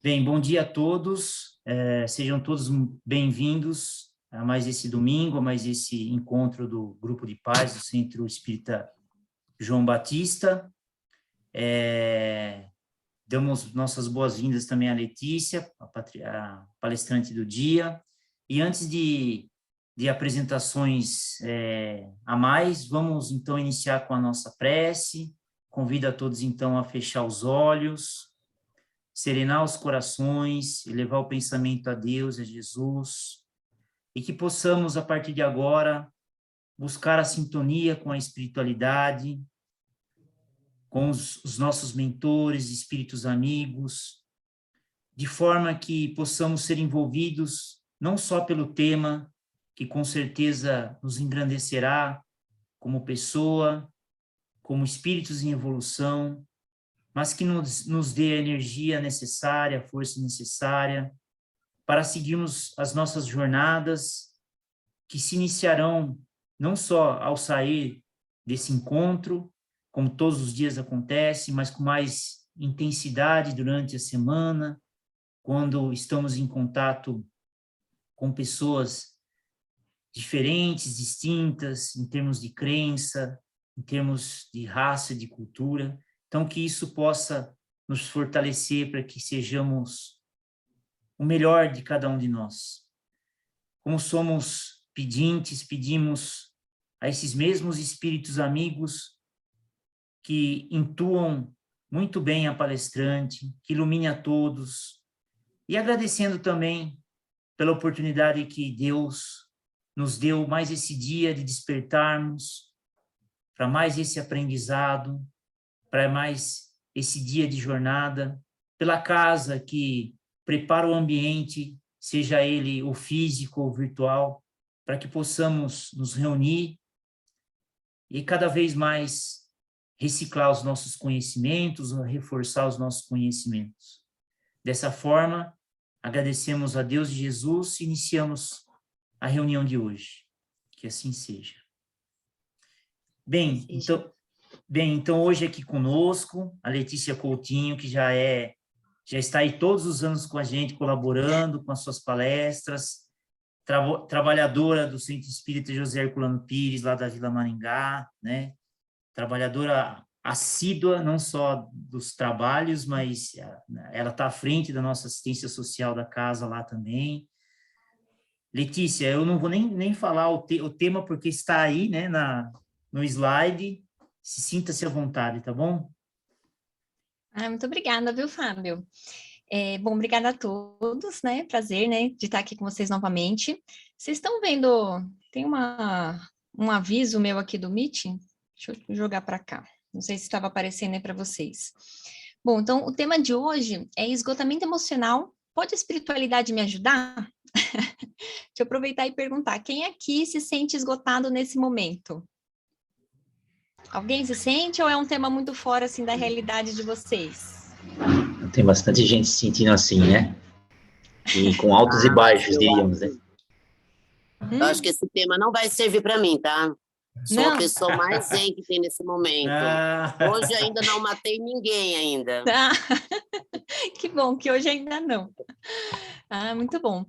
Bem, bom dia a todos, sejam todos bem-vindos a mais esse domingo, a mais esse encontro do Grupo de Paz do Centro Espírita João Batista. Damos nossas boas-vindas também à Letícia, a palestrante do dia, e antes de apresentações a mais, vamos então iniciar com a nossa prece. Convido a todos então a fechar os olhos, serenar os corações, elevar o pensamento a Deus, a Jesus, e que possamos, a partir de agora, buscar a sintonia com a espiritualidade, com os nossos mentores, espíritos amigos, de forma que possamos ser envolvidos não só pelo tema, que com certeza nos engrandecerá como pessoa, como espíritos em evolução, mas que nos dê a energia necessária, a força necessária para seguirmos as nossas jornadas, que se iniciarão não só ao sair desse encontro, como todos os dias acontece, mas com mais intensidade durante a semana, quando estamos em contato com pessoas diferentes, distintas, em termos de crença, em termos de raça, de cultura. Então, que isso possa nos fortalecer para que sejamos o melhor de cada um de nós. Como somos pedintes, pedimos a esses mesmos espíritos amigos que intuam muito bem a palestrante, que ilumine a todos, e agradecendo também pela oportunidade que Deus nos deu mais esse dia de despertarmos para mais esse aprendizado, para mais esse dia de jornada, pela casa que prepara o ambiente, seja ele o físico ou virtual, para que possamos nos reunir e cada vez mais reciclar os nossos conhecimentos, reforçar os nossos conhecimentos. Dessa forma, agradecemos a Deus e Jesus e iniciamos a reunião de hoje. Que assim seja. Bem, então hoje aqui conosco, a Letícia Coutinho, que já está aí todos os anos com a gente, colaborando com as suas palestras, trabalhadora do Centro Espírita José Herculano Pires, lá da Vila Maringá, né? Trabalhadora assídua, não só dos trabalhos, mas ela está à frente da nossa assistência social da casa lá também. Letícia, eu não vou nem falar o tema, porque está aí, né, no slide. Sinta-se à vontade, tá bom? Muito obrigada, viu, Fábio? Bom, obrigada a todos, né? Prazer, né, de estar aqui com vocês novamente. Vocês estão vendo, tem um aviso meu aqui do Meeting? Deixa eu jogar para cá. Não sei se estava aparecendo aí para vocês. Bom, então, o tema de hoje é esgotamento emocional. Pode a espiritualidade me ajudar? Deixa eu aproveitar e perguntar, quem aqui se sente esgotado nesse momento? Alguém se sente ou é um tema muito fora, assim, da realidade de vocês? Tem bastante gente se sentindo assim, né? E com altos e baixos, diríamos, né? Eu acho que esse tema não vai servir para mim, tá? Sou Não. a pessoa mais zen que tem nesse momento. Hoje ainda não matei ninguém ainda. Que bom, que hoje ainda não. Muito bom.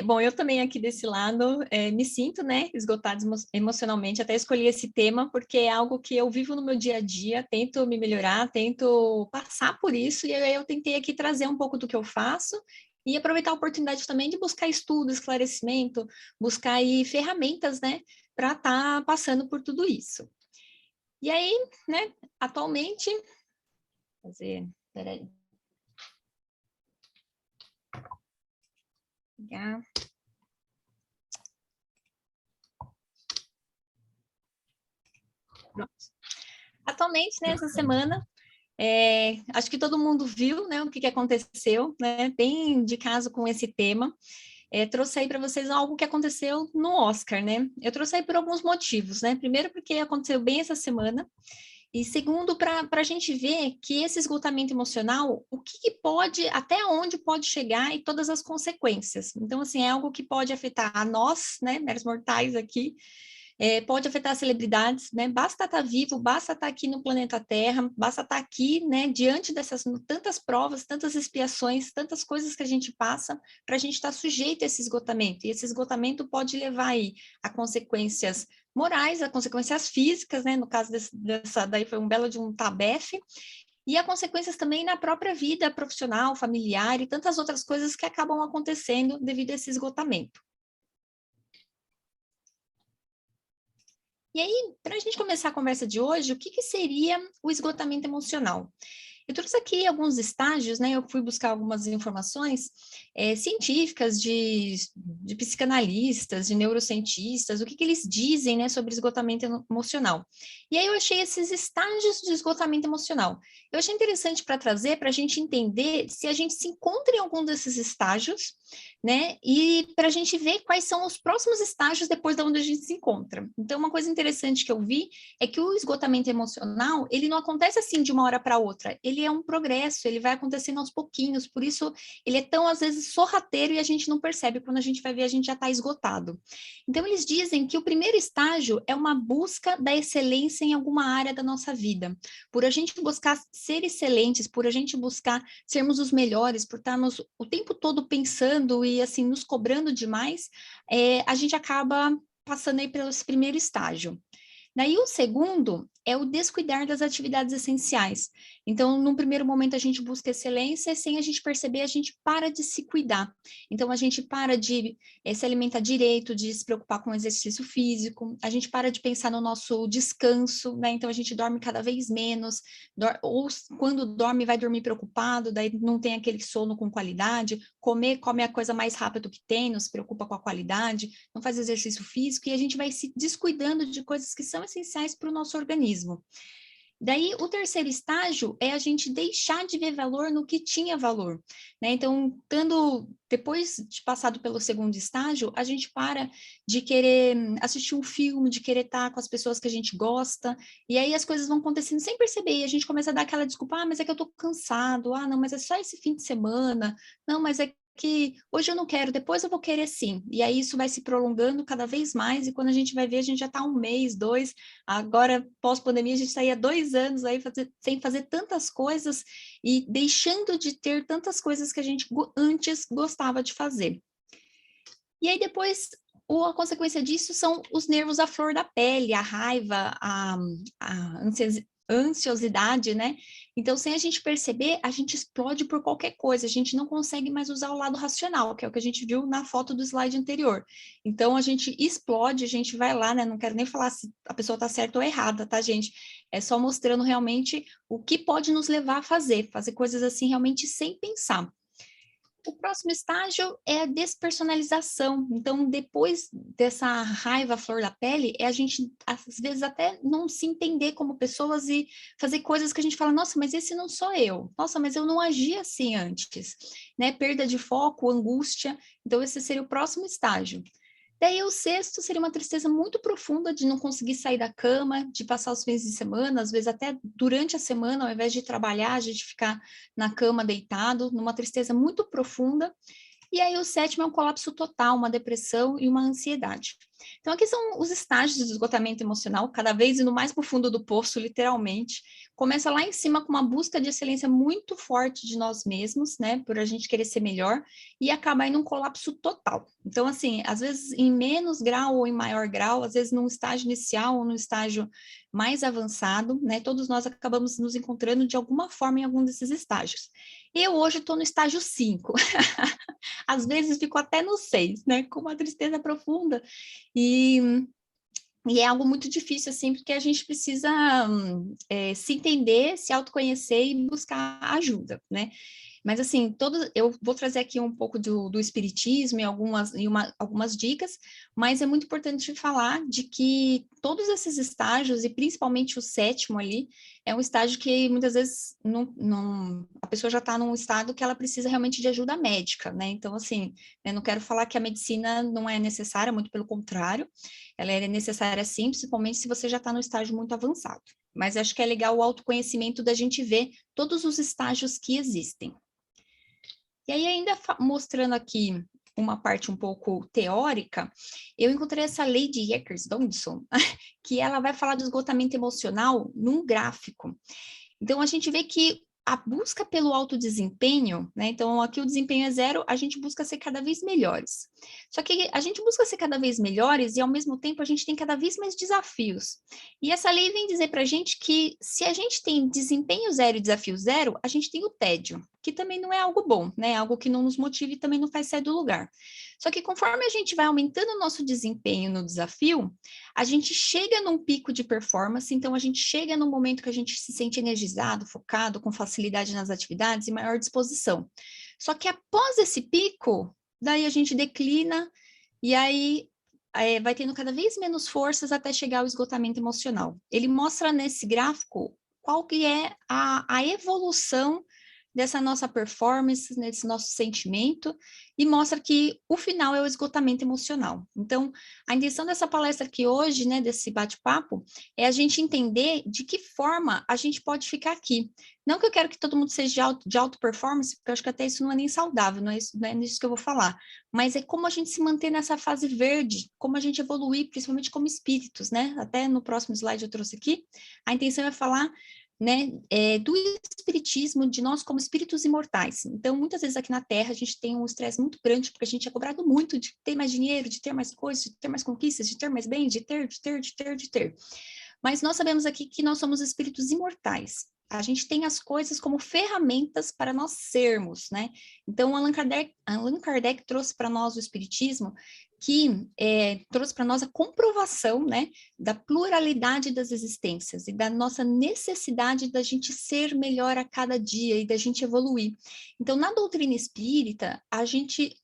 Bom, eu também aqui desse lado me sinto, né, esgotada emocionalmente, até escolhi esse tema, porque é algo que eu vivo no meu dia a dia, tento me melhorar, tento passar por isso, e aí eu tentei aqui trazer um pouco do que eu faço, e aproveitar a oportunidade também de buscar estudo, esclarecimento, buscar aí ferramentas, né, para estar passando por tudo isso. E aí, né, atualmente, peraí. Pronto. Atualmente, né, essa semana, acho que todo mundo viu, né, o que aconteceu, né, bem de caso com esse tema. Trouxe aí para vocês algo que aconteceu no Oscar, né? Eu trouxe aí por alguns motivos, né? Primeiro, porque aconteceu bem essa semana. E segundo, para a gente ver que esse esgotamento emocional, o que pode, até onde pode chegar e todas as consequências. Então, assim, é algo que pode afetar a nós, né, meros mortais aqui, pode afetar as celebridades, né? Basta estar vivo, basta estar aqui no planeta Terra, basta estar aqui, né, diante dessas tantas provas, tantas expiações, tantas coisas que a gente passa, para a gente estar sujeito a esse esgotamento. E esse esgotamento pode levar aí a consequências morais, a consequências físicas, né? No caso dessa daí foi um belo de um tabefe, e há consequências também na própria vida profissional, familiar e tantas outras coisas que acabam acontecendo devido a esse esgotamento. E aí, para a gente começar a conversa de hoje, o que seria o esgotamento emocional? Eu trouxe aqui alguns estágios, né? Eu fui buscar algumas informações científicas de psicanalistas, de neurocientistas, o que eles dizem, né, sobre esgotamento emocional. E aí eu achei esses estágios de esgotamento emocional. Eu achei interessante para trazer, para a gente entender se a gente se encontra em algum desses estágios, né? E para a gente ver quais são os próximos estágios depois de onde a gente se encontra. Então, uma coisa interessante que eu vi é que o esgotamento emocional, ele não acontece assim de uma hora para outra. Ele é um progresso, ele vai acontecendo aos pouquinhos, por isso ele é tão, às vezes, sorrateiro e a gente não percebe. Quando a gente vai ver, a gente já está esgotado. Então, eles dizem que o primeiro estágio é uma busca da excelência em alguma área da nossa vida. Por a gente buscar ser excelentes, por a gente buscar sermos os melhores, por estarmos o tempo todo pensando e, assim, nos cobrando demais, a gente acaba passando aí pelo primeiro estágio. Daí o segundo é o descuidar das atividades essenciais. Então, num primeiro momento, a gente busca excelência, e sem a gente perceber, a gente para de se cuidar. Então, a gente para de se alimentar direito, de se preocupar com o exercício físico, a gente para de pensar no nosso descanso, né? Então, a gente dorme cada vez menos, ou quando dorme, vai dormir preocupado, daí não tem aquele sono com qualidade, come a coisa mais rápido que tem, não se preocupa com a qualidade, não faz exercício físico, e a gente vai se descuidando de coisas que são essenciais para o nosso organismo. Daí, o terceiro estágio é a gente deixar de ver valor no que tinha valor, né? Então, depois de passado pelo segundo estágio, a gente para de querer assistir um filme, de querer estar com as pessoas que a gente gosta, e aí as coisas vão acontecendo sem perceber, e a gente começa a dar aquela desculpa, mas é que eu tô cansado, não, mas é só esse fim de semana, não, mas é que hoje eu não quero, depois eu vou querer sim. E aí isso vai se prolongando cada vez mais, e quando a gente vai ver, a gente já está 1 mês, 2, agora pós-pandemia a gente está aí há 2 anos aí sem fazer tantas coisas e deixando de ter tantas coisas que a gente antes gostava de fazer. E aí depois, a consequência disso são os nervos à flor da pele, a raiva, a ansiosidade, né? Então, sem a gente perceber, a gente explode por qualquer coisa, a gente não consegue mais usar o lado racional, que é o que a gente viu na foto do slide anterior. Então, a gente explode, a gente vai lá, né? Não quero nem falar se a pessoa está certa ou errada, tá, gente? É só mostrando realmente o que pode nos levar a fazer coisas assim realmente sem pensar. O próximo estágio é a despersonalização. Então, depois dessa raiva à flor da pele, é a gente, às vezes, até não se entender como pessoas e fazer coisas que a gente fala, nossa, mas esse não sou eu. Nossa, mas eu não agi assim antes. Né? Perda de foco, angústia. Então, esse seria o próximo estágio. Daí o sexto seria uma tristeza muito profunda de não conseguir sair da cama, de passar os fins de semana, às vezes até durante a semana, ao invés de trabalhar, a gente ficar na cama deitado, numa tristeza muito profunda. E aí o sétimo é um colapso total, uma depressão e uma ansiedade. Então aqui são os estágios de esgotamento emocional, cada vez indo mais para o fundo do poço, literalmente. Começa lá em cima com uma busca de excelência muito forte de nós mesmos, né, por a gente querer ser melhor, e acaba em um colapso total. Então assim, às vezes em menos grau ou em maior grau, às vezes num estágio inicial ou num estágio mais avançado, né, todos nós acabamos nos encontrando de alguma forma em algum desses estágios. Eu hoje estou no estágio 5. Às vezes fico até no 6, né? Com uma tristeza profunda. E é algo muito difícil, assim, porque a gente precisa se entender, se autoconhecer e buscar ajuda, né? Mas, assim, eu vou trazer aqui um pouco do espiritismo e algumas dicas, mas é muito importante falar de que todos esses estágios, e principalmente o sétimo ali, é um estágio que muitas vezes a pessoa já está num estado que ela precisa realmente de ajuda médica, né? Então, assim, eu não quero falar que a medicina não é necessária, muito pelo contrário, ela é necessária sim, principalmente se você já está no estágio muito avançado. Mas acho que é legal o autoconhecimento da gente ver todos os estágios que existem. E aí, ainda mostrando aqui uma parte um pouco teórica, eu encontrei essa lei de Eckers-Dodson, que ela vai falar do esgotamento emocional num gráfico. Então, a gente vê que a busca pelo alto desempenho, né? Então, aqui o desempenho é 0, a gente busca ser cada vez melhores. Só que a gente busca ser cada vez melhores e, ao mesmo tempo, a gente tem cada vez mais desafios. E essa lei vem dizer para a gente que, se a gente tem desempenho 0 e desafio 0, a gente tem o tédio, que também não é algo bom, né? Algo que não nos motiva e também não faz sair do lugar. Só que conforme a gente vai aumentando o nosso desempenho no desafio, a gente chega num pico de performance, então a gente chega num momento que a gente se sente energizado, focado, com facilidade nas atividades e maior disposição. Só que após esse pico, daí a gente declina e aí vai tendo cada vez menos forças até chegar ao esgotamento emocional. Ele mostra nesse gráfico qual que é a evolução dessa nossa performance, desse nosso sentimento, e mostra que o final é o esgotamento emocional. Então, a intenção dessa palestra aqui hoje, né, desse bate-papo, é a gente entender de que forma a gente pode ficar aqui. Não que eu quero que todo mundo seja de alta performance, porque eu acho que até isso não é nem saudável, não é nisso que eu vou falar, mas é como a gente se manter nessa fase verde, como a gente evoluir, principalmente como espíritos, né? Até no próximo slide eu trouxe aqui, a intenção é falar, né, do espiritismo, de nós como espíritos imortais. Então, muitas vezes aqui na Terra, a gente tem um estresse muito grande, porque a gente é cobrado muito de ter mais dinheiro, de ter mais coisas, de ter mais conquistas, de ter mais bem, de ter. Mas nós sabemos aqui que nós somos espíritos imortais. A gente tem as coisas como ferramentas para nós sermos, né? Então, Allan Kardec trouxe para nós o espiritismo, que trouxe para nós a comprovação, né, da pluralidade das existências e da nossa necessidade da gente ser melhor a cada dia e da gente evoluir. Então, na doutrina espírita,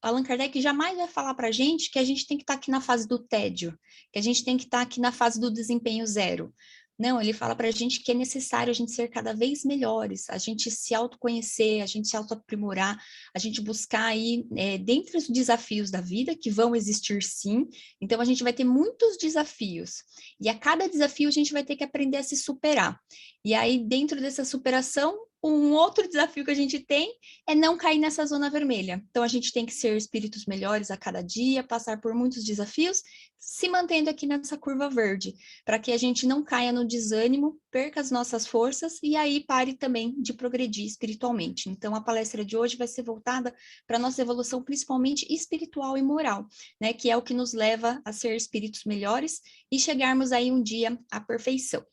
Allan Kardec jamais vai falar para a gente que a gente tem que estar aqui na fase do tédio, que a gente tem que estar aqui na fase do desempenho 0. Não, ele fala para a gente que é necessário a gente ser cada vez melhores, a gente se autoconhecer, a gente se autoaprimorar, a gente buscar aí, dentre os desafios da vida, que vão existir sim, então a gente vai ter muitos desafios, e a cada desafio a gente vai ter que aprender a se superar. E aí, dentro dessa superação, um outro desafio que a gente tem é não cair nessa zona vermelha. Então, a gente tem que ser espíritos melhores a cada dia, passar por muitos desafios, se mantendo aqui nessa curva verde, para que a gente não caia no desânimo, perca as nossas forças e aí pare também de progredir espiritualmente. Então, a palestra de hoje vai ser voltada para a nossa evolução, principalmente espiritual e moral, né? Que é o que nos leva a ser espíritos melhores e chegarmos aí um dia à perfeição.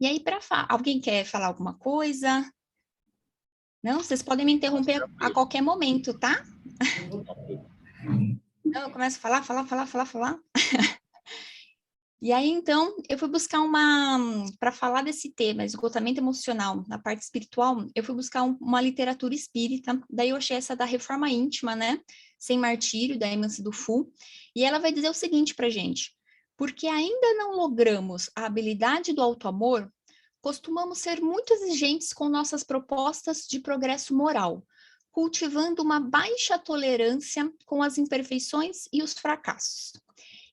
E aí, alguém quer falar alguma coisa? Não, vocês podem me interromper a qualquer momento, tá? Não, eu começo a falar. E aí, então, eu fui buscar para falar desse tema, esgotamento emocional, na parte espiritual, eu fui buscar uma literatura espírita, daí eu achei essa da Reforma Íntima, né? Sem Martírio, da Emanci do Fu, e ela vai dizer o seguinte pra gente: porque ainda não logramos a habilidade do auto-amor, costumamos ser muito exigentes com nossas propostas de progresso moral, cultivando uma baixa tolerância com as imperfeições e os fracassos.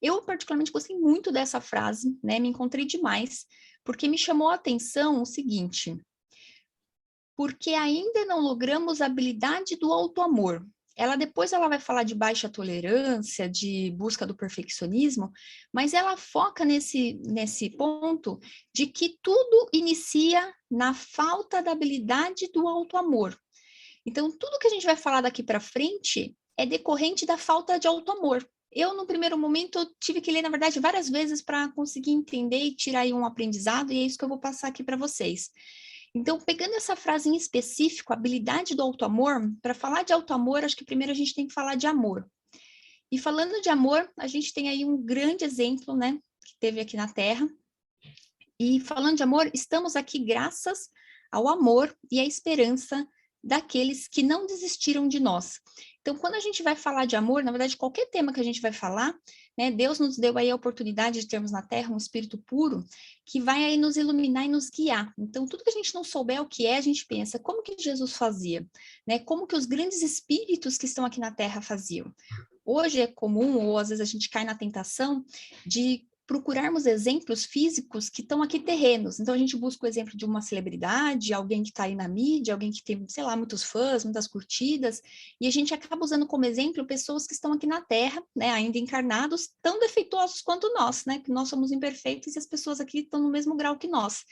Eu, particularmente, gostei muito dessa frase, né? Me encontrei demais, porque me chamou a atenção o seguinte: porque ainda não logramos a habilidade do auto-amor. Depois ela vai falar de baixa tolerância, de busca do perfeccionismo, mas ela foca nesse ponto de que tudo inicia na falta da habilidade do auto-amor. Então, tudo que a gente vai falar daqui para frente é decorrente da falta de auto-amor. Eu, no primeiro momento, tive que ler, na verdade, várias vezes para conseguir entender e tirar aí um aprendizado, e é isso que eu vou passar aqui para vocês. Então, pegando essa frase em específico, habilidade do auto-amor, para falar de auto-amor, acho que primeiro a gente tem que falar de amor. E falando de amor, a gente tem aí um grande exemplo, né, que teve aqui na Terra. E falando de amor, estamos aqui graças ao amor e à esperança daqueles que não desistiram de nós. Então, quando a gente vai falar de amor, na verdade, qualquer tema que a gente vai falar, né, Deus nos deu aí a oportunidade de termos na Terra um espírito puro que vai aí nos iluminar e nos guiar. Então, tudo que a gente não souber o que é, a gente pensa, como que Jesus fazia? Né? Como que os grandes espíritos que estão aqui na Terra faziam? Hoje é comum, ou às vezes a gente cai na tentação de procurarmos exemplos físicos que estão aqui terrenos. Então, a gente busca o exemplo de uma celebridade, alguém que está aí na mídia, alguém que tem, sei lá, muitos fãs, muitas curtidas, e a gente acaba usando como exemplo pessoas que estão aqui na Terra, né, ainda encarnados, tão defeituosos quanto nós, né, que nós somos imperfeitos e as pessoas aqui estão no mesmo grau que nós.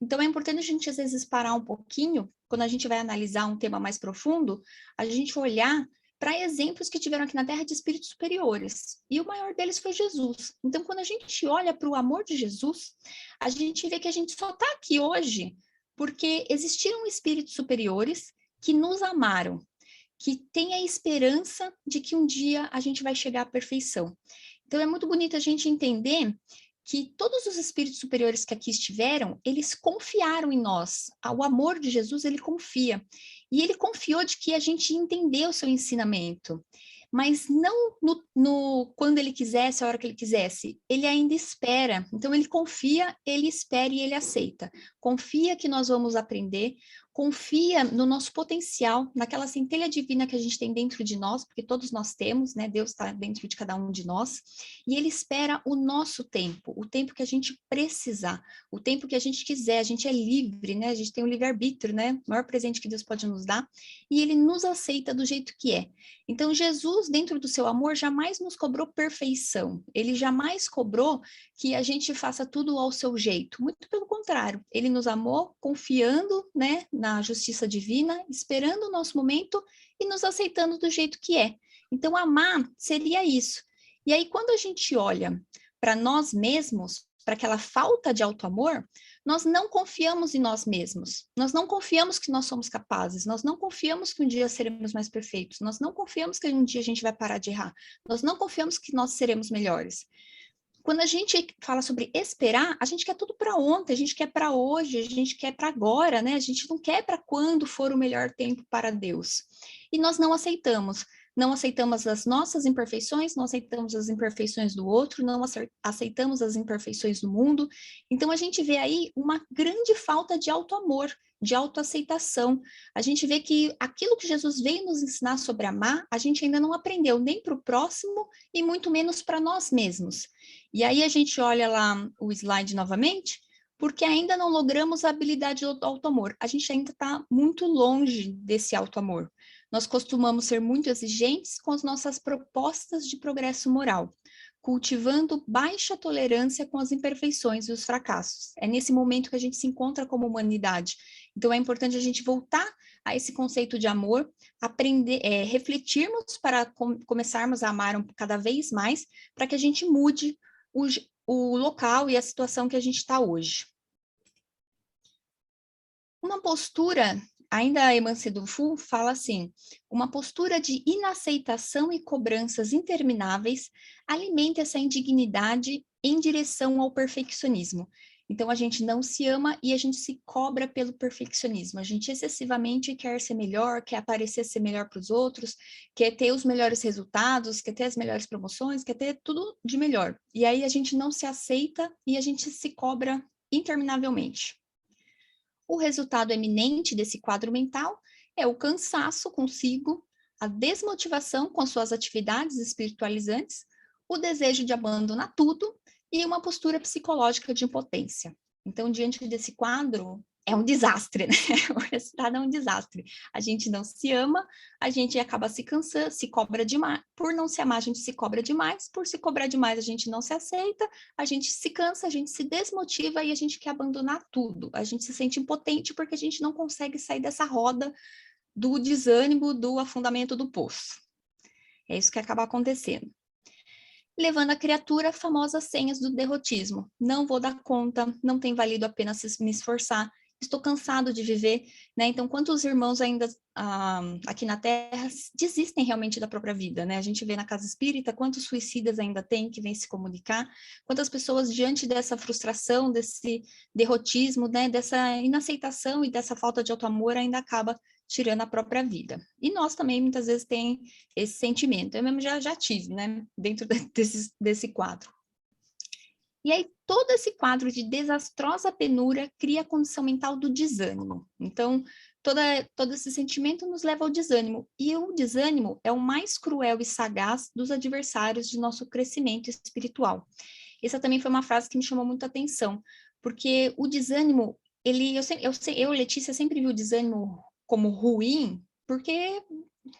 Então, é importante a gente, às vezes, parar um pouquinho, quando a gente vai analisar um tema mais profundo, a gente olhar para exemplos que tiveram aqui na Terra de espíritos superiores. E o maior deles foi Jesus. Então, quando a gente olha para o amor de Jesus, a gente vê que a gente só está aqui hoje porque existiram espíritos superiores que nos amaram, que têm a esperança de que um dia a gente vai chegar à perfeição. Então, é muito bonito a gente entender que todos os espíritos superiores que aqui estiveram, eles confiaram em nós. O amor de Jesus, ele confia. E ele confiou de que a gente entendeu o seu ensinamento. Mas não quando ele quisesse, a hora que ele quisesse. Ele ainda espera. Então, ele confia, ele espera e ele aceita. Confia que nós vamos aprender, confia no nosso potencial, naquela centelha divina que a gente tem dentro de nós, porque todos nós temos, né? Deus está dentro de cada um de nós, e ele espera o nosso tempo, o tempo que a gente precisar, o tempo que a gente quiser, a gente é livre, né? A gente tem o livre-arbítrio, né? O maior presente que Deus pode nos dar, e ele nos aceita do jeito que é. Então, Jesus, dentro do seu amor, jamais nos cobrou perfeição, ele jamais cobrou que a gente faça tudo ao seu jeito, muito pelo contrário, ele nos amou confiando, né, na justiça divina, esperando o nosso momento e nos aceitando do jeito que é. Então, amar seria isso. E aí, quando a gente olha para nós mesmos, para aquela falta de auto-amor, nós não confiamos em nós mesmos, nós não confiamos que nós somos capazes, nós não confiamos que um dia seremos mais perfeitos, nós não confiamos que um dia a gente vai parar de errar, nós não confiamos que nós seremos melhores. Quando a gente fala sobre esperar, a gente quer tudo para ontem, a gente quer para hoje, a gente quer para agora, né? A gente não quer para quando for o melhor tempo para Deus. E nós não aceitamos. Não aceitamos as nossas imperfeições, não aceitamos as imperfeições do outro, não aceitamos as imperfeições do mundo. Então, a gente vê aí uma grande falta de auto-amor, de autoaceitação. A gente vê que aquilo que Jesus veio nos ensinar sobre amar, a gente ainda não aprendeu nem para o próximo e muito menos para nós mesmos. E aí a gente olha lá o slide novamente, porque ainda não logramos a habilidade do auto-amor. A gente ainda está muito longe desse auto-amor. Nós costumamos ser muito exigentes com as nossas propostas de progresso moral, cultivando baixa tolerância com as imperfeições e os fracassos. É nesse momento que a gente se encontra como humanidade. Então, é importante a gente voltar a esse conceito de amor, aprender, refletirmos para começarmos a amar cada vez mais, para que a gente mude o local e a situação que a gente está hoje. Uma postura, ainda a Eman Sedufu fala assim, uma postura de inaceitação e cobranças intermináveis alimenta essa indignidade em direção ao perfeccionismo. Então, a gente não se ama e a gente se cobra pelo perfeccionismo. A gente excessivamente quer ser melhor, quer aparecer ser melhor para os outros, quer ter os melhores resultados, quer ter as melhores promoções, quer ter tudo de melhor. E aí a gente não se aceita e a gente se cobra interminavelmente. O resultado eminente desse quadro mental é o cansaço consigo, a desmotivação com as suas atividades espiritualizantes, o desejo de abandonar tudo e uma postura psicológica de impotência. Então, diante desse quadro, é um desastre, né? O resultado é um desastre. A gente não se ama, a gente acaba se cansando, se cobra demais. Por não se amar, a gente se cobra demais. Por se cobrar demais, a gente não se aceita, a gente se cansa, a gente se desmotiva e a gente quer abandonar tudo. A gente se sente impotente porque a gente não consegue sair dessa roda do desânimo, do afundamento do poço. É isso que acaba acontecendo. Levando a criatura às famosas senhas do derrotismo. Não vou dar conta, não tem valido a pena me esforçar, estou cansado de viver, né? Então, quantos irmãos ainda aqui na Terra desistem realmente da própria vida, né? A gente vê na casa espírita quantos suicidas ainda tem que vêm se comunicar, quantas pessoas diante dessa frustração, desse derrotismo, né? Dessa inaceitação e dessa falta de auto-amor ainda acaba tirando a própria vida. E nós também, muitas vezes, tem esse sentimento. Eu mesmo já tive, né? Dentro desse quadro. E aí, todo esse quadro de desastrosa penúria cria a condição mental do desânimo. Então, todo esse sentimento nos leva ao desânimo. E o desânimo é o mais cruel e sagaz dos adversários de nosso crescimento espiritual. essa também foi uma frase que me chamou muito a atenção, porque o desânimo, eu, Letícia, sempre vi o desânimo como ruim, porque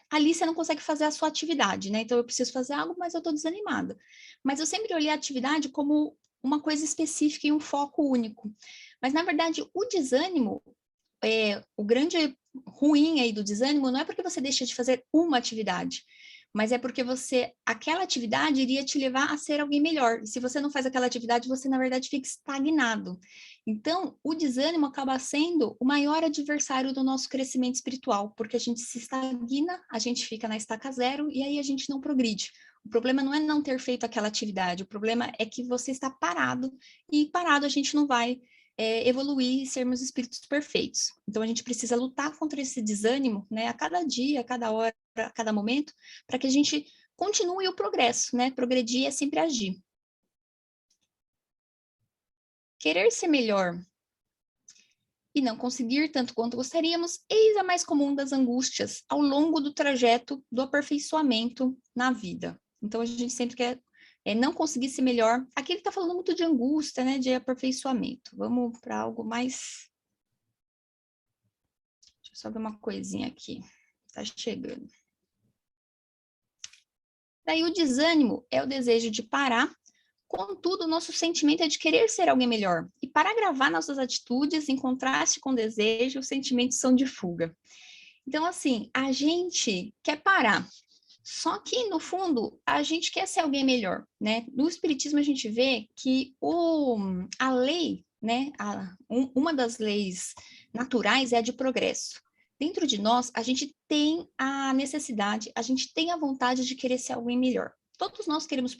ali você não consegue fazer a sua atividade, né? Então, eu preciso fazer algo, mas eu estou desanimada. Mas eu sempre olhei a atividade como uma coisa específica e um foco único. Mas, na verdade, o desânimo, o grande ruim aí do desânimo não é porque você deixa de fazer uma atividade, mas é porque aquela atividade iria te levar a ser alguém melhor. E se você não faz aquela atividade, você, na verdade, fica estagnado. Então, o desânimo acaba sendo o maior adversário do nosso crescimento espiritual, porque a gente se estagna, a gente fica na estaca zero e aí a gente não progride. O problema não é não ter feito aquela atividade, o problema é que você está parado, e parado a gente não vai evoluir e sermos espíritos perfeitos. Então, a gente precisa lutar contra esse desânimo, né, a cada dia, a cada hora, a cada momento, para que a gente continue o progresso, né? Progredir é sempre agir. Querer ser melhor e não conseguir tanto quanto gostaríamos, eis a mais comum das angústias ao longo do trajeto do aperfeiçoamento na vida. Então, a gente sempre quer não conseguir ser melhor. Aqui ele está falando muito de angústia, né, de aperfeiçoamento. Vamos para algo mais... Deixa eu só ver uma coisinha aqui. Está chegando. Daí o desânimo é o desejo de parar, contudo, o nosso sentimento é de querer ser alguém melhor. E para agravar nossas atitudes, em contraste com o desejo, os sentimentos são de fuga. Então, assim, a gente quer parar. Só que, no fundo, a gente quer ser alguém melhor, né? No Espiritismo, a gente vê que a lei, né? Uma das leis naturais é a de progresso. Dentro de nós, a gente tem a necessidade, a gente tem a vontade de querer ser alguém melhor. Todos nós queremos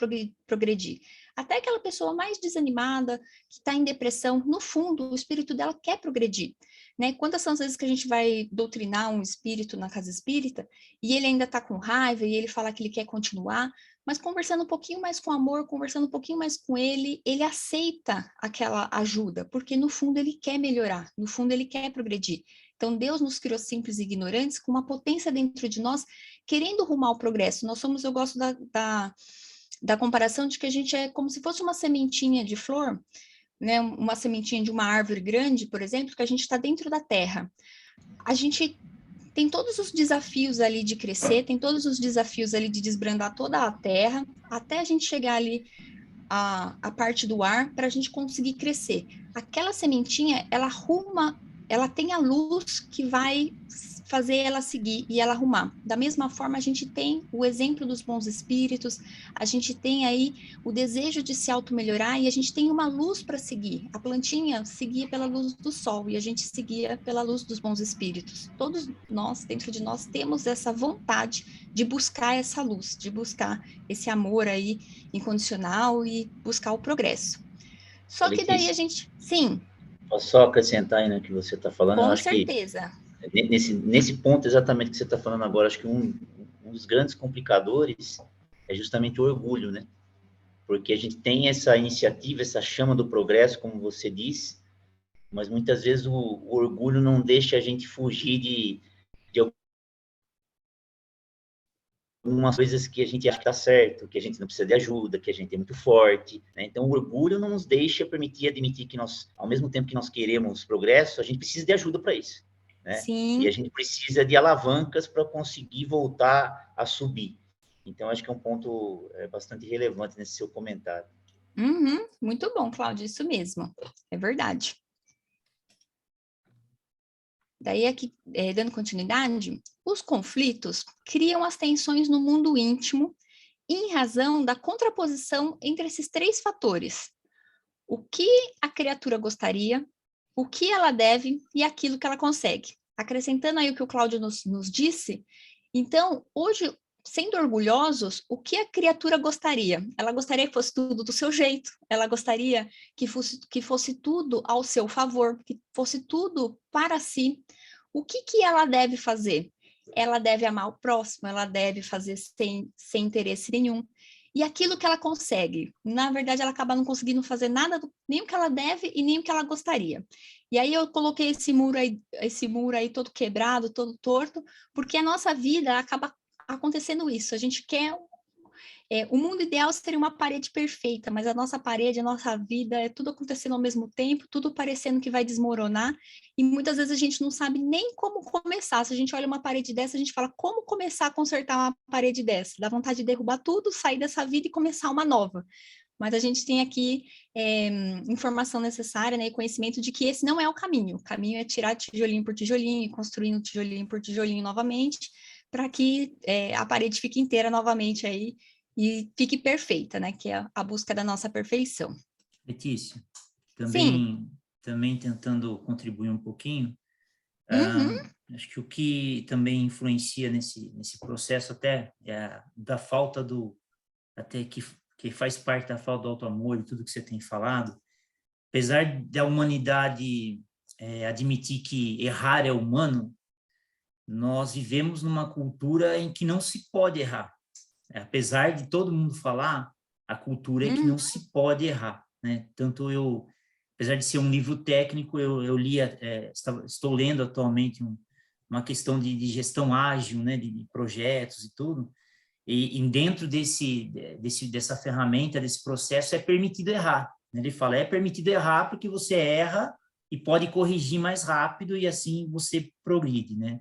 progredir. Até aquela pessoa mais desanimada, que está em depressão, no fundo, o espírito dela quer progredir, né? Quantas são as vezes que a gente vai doutrinar um espírito na casa espírita e ele ainda está com raiva e ele fala que ele quer continuar, mas conversando um pouquinho mais com amor, conversando um pouquinho mais com ele aceita aquela ajuda, porque no fundo ele quer melhorar, no fundo ele quer progredir. Então, Deus nos criou simples e ignorantes, com uma potência dentro de nós, querendo rumar ao progresso. Eu gosto da comparação de que a gente é como se fosse uma sementinha de flor, né? Uma sementinha de uma árvore grande, por exemplo, que a gente está dentro da terra. A gente tem todos os desafios ali de crescer, tem todos os desafios ali de desbrandar toda a terra, até a gente chegar ali a parte do ar, para a gente conseguir crescer. Aquela sementinha, ela tem a luz que vai fazer ela seguir e ela arrumar. Da mesma forma, a gente tem o exemplo dos bons espíritos, a gente tem aí o desejo de se auto-melhorar e a gente tem uma luz para seguir. A plantinha seguia pela luz do sol e a gente seguia pela luz dos bons espíritos. Todos nós, dentro de nós, temos essa vontade de buscar essa luz, de buscar esse amor aí incondicional e buscar o progresso. Só que daí a gente... Sim. Posso só acrescentar aí no que você está falando? Com eu acho certeza. Que nesse ponto exatamente que você está falando agora, acho que um dos grandes complicadores é justamente o orgulho, né? Porque a gente tem essa iniciativa, essa chama do progresso, como você disse, mas muitas vezes o orgulho não deixa a gente fugir de algumas coisas que a gente acha que está certo, que a gente não precisa de ajuda, que a gente é muito forte, né? Então, o orgulho não nos deixa permitir admitir que nós, ao mesmo tempo que nós queremos progresso, a gente precisa de ajuda para isso, né? Sim. E a gente precisa de alavancas para conseguir voltar a subir. Então, acho que é um ponto bastante relevante nesse seu comentário. Uhum, muito bom, Cláudia, isso mesmo, é verdade. Daí, aqui, dando continuidade, os conflitos criam as tensões no mundo íntimo em razão da contraposição entre esses três fatores. O que a criatura gostaria, o que ela deve e aquilo que ela consegue. Acrescentando aí o que o Cláudio nos disse, então, hoje, sendo orgulhosos, o que a criatura gostaria? Ela gostaria que fosse tudo do seu jeito, ela gostaria que fosse tudo ao seu favor, que fosse tudo para si. O que ela deve fazer? Ela deve amar o próximo, ela deve fazer sem interesse nenhum. E aquilo que ela consegue, na verdade, ela acaba não conseguindo fazer nada, nem o que ela deve e nem o que ela gostaria. E aí eu coloquei esse muro aí todo quebrado, todo torto, porque a nossa vida acaba acontecendo isso. A gente quer o mundo ideal seria uma parede perfeita, mas a nossa parede, a nossa vida, é tudo acontecendo ao mesmo tempo, tudo parecendo que vai desmoronar, e muitas vezes a gente não sabe nem como começar. Se a gente olha uma parede dessa, a gente fala, como começar a consertar uma parede dessa? Dá vontade de derrubar tudo, sair dessa vida e começar uma nova. Mas a gente tem aqui informação necessária, né, e conhecimento de que esse não é o caminho. O caminho é tirar tijolinho por tijolinho, e construindo tijolinho por tijolinho novamente, para que a parede fique inteira novamente aí, e fique perfeita, né? Que é a busca da nossa perfeição. Letícia, Sim. também tentando contribuir um pouquinho, acho que o que também influencia nesse processo até da falta até que faz parte da falta do auto-amor e tudo que você tem falado, apesar da humanidade admitir que errar é humano, nós vivemos numa cultura em que não se pode errar. Apesar de todo mundo falar, a cultura é que não se pode errar, né? Tanto apesar de ser um livro técnico, eu estou lendo atualmente uma questão de gestão ágil, né? De projetos e tudo, e dentro dessa ferramenta, desse processo, é permitido errar, né? Ele fala, é permitido errar porque você erra e pode corrigir mais rápido e assim você progride, né?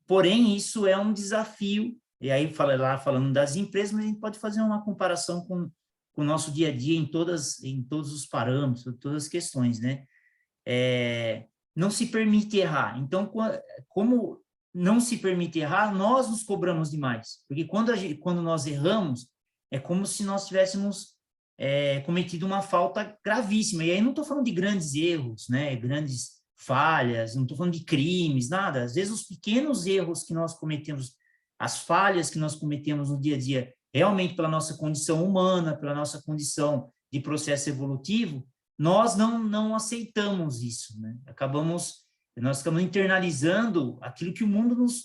Porém, isso é um desafio. E aí, falando das empresas, mas a gente pode fazer uma comparação com o nosso dia a dia em todos os parâmetros, todas as questões, né? Não se permite errar. Então, como não se permite errar, nós nos cobramos demais. Porque quando nós erramos, é como se nós tivéssemos cometido uma falta gravíssima. E aí não estou falando de grandes erros, né? Grandes falhas, não estou falando de crimes, nada. Às vezes, os pequenos erros que nós cometemos, as falhas que nós cometemos no dia a dia, realmente pela nossa condição humana, pela nossa condição de processo evolutivo, nós não aceitamos isso, né? Nós ficamos internalizando aquilo que o mundo nos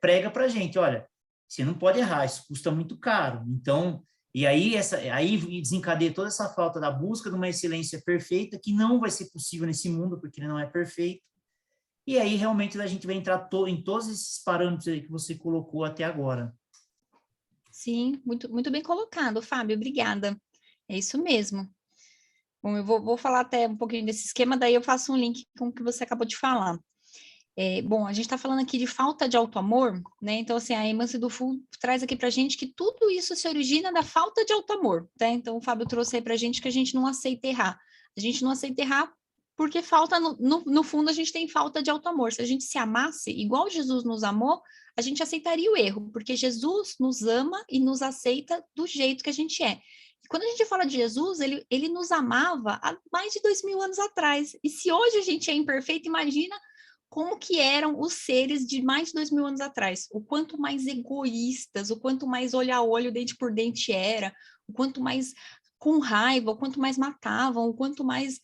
prega para a gente. Olha, você não pode errar, isso custa muito caro. Então, e aí desencadeia toda essa falta da busca de uma excelência perfeita, que não vai ser possível nesse mundo, porque ele não é perfeito. E aí, realmente, a gente vai entrar em todos esses parâmetros aí que você colocou até agora. Sim, muito, muito bem colocado, Fábio, obrigada. É isso mesmo. Bom, eu vou falar até um pouquinho desse esquema, daí eu faço um link com o que você acabou de falar. Bom, a gente está falando aqui de falta de auto-amor, né? Então, assim, a Emance do Full traz aqui para a gente que tudo isso se origina da falta de auto-amor, tá? Então, o Fábio trouxe aí para a gente que a gente não aceita errar. A gente não aceita errar porque falta, no fundo, a gente tem falta de auto-amor. Se a gente se amasse, igual Jesus nos amou, a gente aceitaria o erro, porque Jesus nos ama e nos aceita do jeito que a gente é. E quando a gente fala de Jesus, ele nos amava há mais de 2000 anos atrás. E se hoje a gente é imperfeito, imagina como que eram os seres de mais de 2000 anos atrás, o quanto mais egoístas, o quanto mais olho a olho, dente por dente era, o quanto mais com raiva, o quanto mais matavam, o quanto mais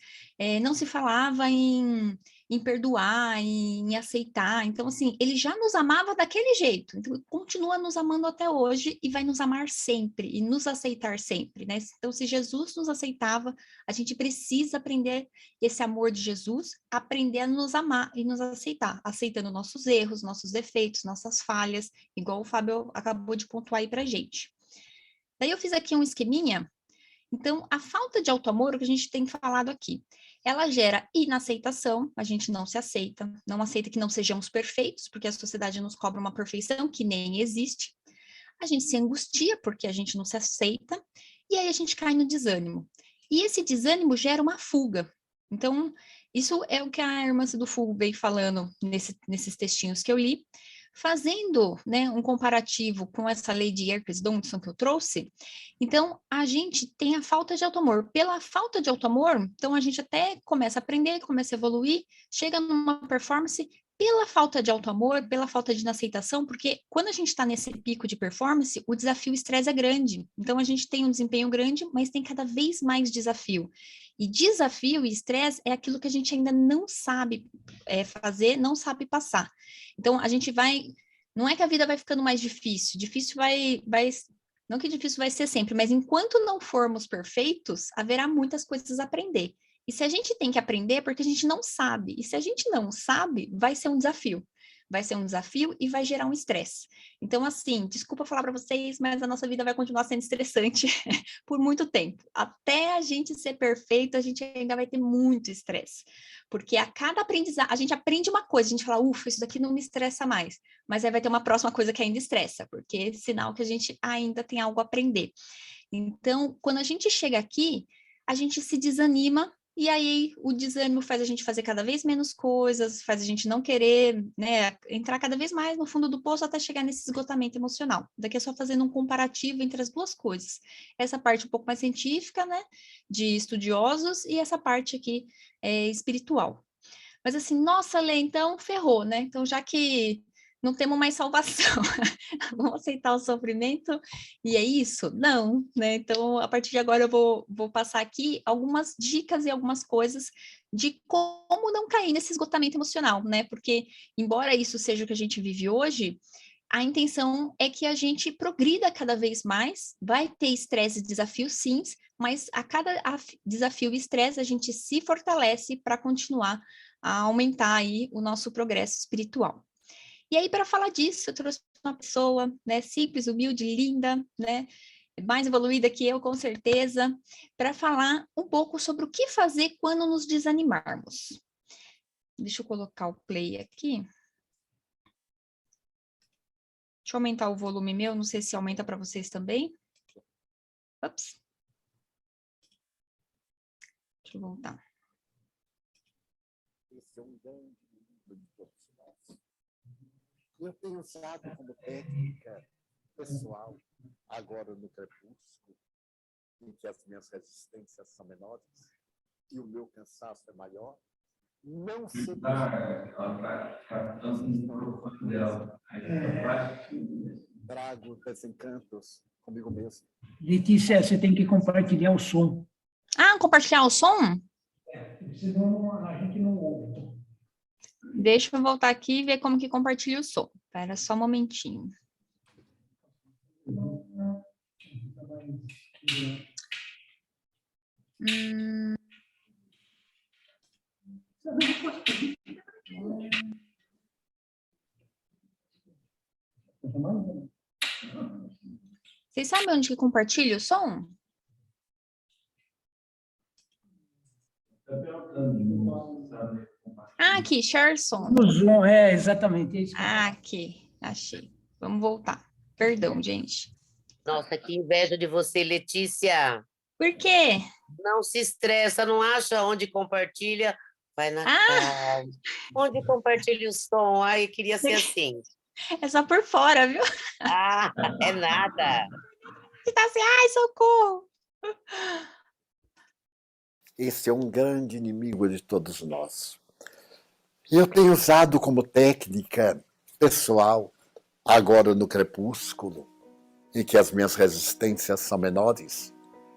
não se falava em perdoar, em aceitar. Então, assim, ele já nos amava daquele jeito, então continua nos amando até hoje e vai nos amar sempre e nos aceitar sempre, né? Então, se Jesus nos aceitava, a gente precisa aprender esse amor de Jesus, aprender a nos amar e nos aceitar, aceitando nossos erros, nossos defeitos, nossas falhas, igual o Fábio acabou de pontuar aí pra gente. Daí eu fiz aqui um esqueminha. Então, a falta de auto-amor, o que a gente tem falado aqui, ela gera inaceitação, a gente não se aceita, não aceita que não sejamos perfeitos, porque a sociedade nos cobra uma perfeição que nem existe. A gente se angustia porque a gente não se aceita, e aí a gente cai no desânimo. E esse desânimo gera uma fuga. Então, isso é o que a irmã do Full veio falando nesses textinhos que eu li, fazendo, né, um comparativo com essa lei de Yerkes-Dodson que eu trouxe. Então, a gente tem a falta de auto-amor. Pela falta de auto-amor, então a gente até começa a aprender, começa a evoluir, chega numa performance pela falta de auto-amor, pela falta de aceitação, porque quando a gente está nesse pico de performance, o desafio, o estresse é grande. Então, a gente tem um desempenho grande, mas tem cada vez mais desafio. E desafio e estresse é aquilo que a gente ainda não sabe fazer, não sabe passar. Então, a gente vai... Não é que a vida vai ficando mais difícil. Difícil vai não que difícil vai ser sempre, mas enquanto não formos perfeitos, haverá muitas coisas a aprender. E se a gente tem que aprender, é porque a gente não sabe. E se a gente não sabe, vai ser um desafio. vai ser um desafio e vai gerar um estresse. Então, assim, desculpa falar para vocês, mas a nossa vida vai continuar sendo estressante por muito tempo. Até a gente ser perfeito, a gente ainda vai ter muito estresse. Porque a cada aprendizado, a gente aprende uma coisa, a gente fala, ufa, isso daqui não me estressa mais. Mas aí vai ter uma próxima coisa que ainda estressa, porque é sinal que a gente ainda tem algo a aprender. Então, quando a gente chega aqui, a gente se desanima, e aí o desânimo faz a gente fazer cada vez menos coisas, faz a gente não querer, né, entrar cada vez mais no fundo do poço até chegar nesse esgotamento emocional. Daqui é só fazendo um comparativo entre as duas coisas. Essa parte um pouco mais científica, né, de estudiosos, e essa parte aqui espiritual. Mas assim, nossa, Lê, então ferrou, né? Então, já que não temos mais salvação, vamos aceitar o sofrimento e é isso? Não, né? Então, a partir de agora eu vou passar aqui algumas dicas e algumas coisas de como não cair nesse esgotamento emocional, né? Porque, embora isso seja o que a gente vive hoje, a intenção é que a gente progrida cada vez mais, vai ter estresse e desafios, sim, mas a cada desafio e estresse a gente se fortalece para continuar a aumentar aí o nosso progresso espiritual. E aí, para falar disso, eu trouxe uma pessoa, né, simples, humilde, linda, né, mais evoluída que eu, com certeza, para falar um pouco sobre o que fazer quando nos desanimarmos. Deixa eu colocar o play aqui. Deixa eu aumentar o volume meu, não sei se aumenta para vocês também. Ups. Deixa eu voltar. Esse é um grande livro de todos nós. Eu tenho usado como técnica pessoal, agora no crepúsculo, em que as minhas resistências são menores e o meu cansaço é maior, não se trago desencantos comigo mesmo. Letícia, você tem que compartilhar o som. Ah, compartilhar o som? Senão a gente não ouve. Deixa eu voltar aqui e ver como que compartilha o som. Espera só um momentinho. Vocês sabem onde que compartilha o som? Ah, aqui, share som. No Zoom, exatamente. É isso. Ah, aqui, achei. Vamos voltar. Perdão, gente. Nossa, que inveja de você, Letícia. Por quê? Não se estressa, não acha onde compartilha, vai na casa. Onde compartilha o som? Ai, eu queria ser assim. É só por fora, viu? Ah, é nada. Você tá assim, ai, socorro. Esse é um grande inimigo de todos nós. Eu tenho usado como técnica pessoal, agora no crepúsculo, em que as minhas resistências são menores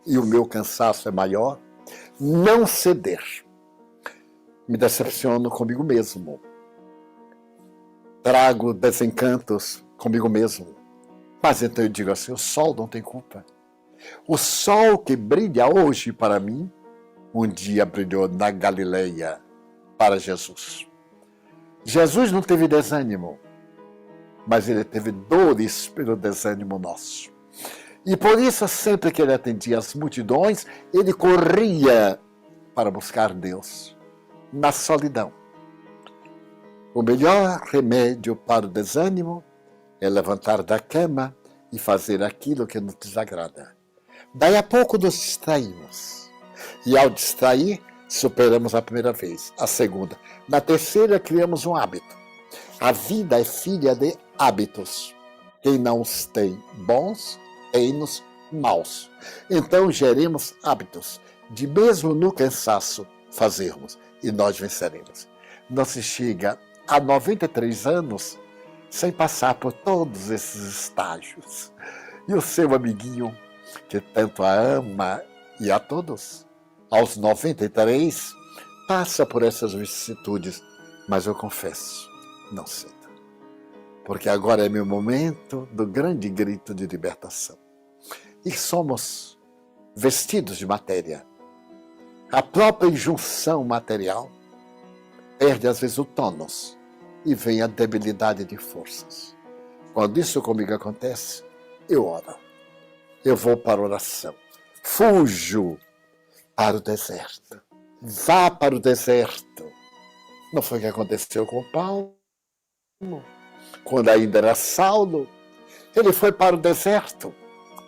e o meu cansaço é maior, não ceder. Me decepciono comigo mesmo. Trago desencantos comigo mesmo. Mas então eu digo assim, o sol não tem culpa. O sol que brilha hoje para mim, um dia brilhou na Galileia para Jesus. Jesus não teve desânimo, mas ele teve dores pelo desânimo nosso. E por isso, sempre que ele atendia as multidões, ele corria para buscar Deus na solidão. O melhor remédio para o desânimo é levantar da cama e fazer aquilo que nos desagrada. Daí a pouco nos distraímos. E ao distrair, superamos a primeira vez, a segunda. Na terceira, criamos um hábito. A vida é filha de hábitos. Quem não os tem bons, tem-nos maus. Então, geremos hábitos de mesmo no cansaço fazermos e nós venceremos. Não se chega a 93 anos sem passar por todos esses estágios. E o seu amiguinho, que tanto a ama e a todos, aos 93, passa por essas vicissitudes, mas eu confesso, não ceda. Porque agora é meu momento do grande grito de libertação. E somos vestidos de matéria. A própria injunção material perde às vezes o tônus e vem a debilidade de forças. Quando isso comigo acontece, eu oro. Eu vou para a oração. Fujo para o deserto. Vá para o deserto. Não foi o que aconteceu com Paulo? Quando ainda era Saulo, ele foi para o deserto.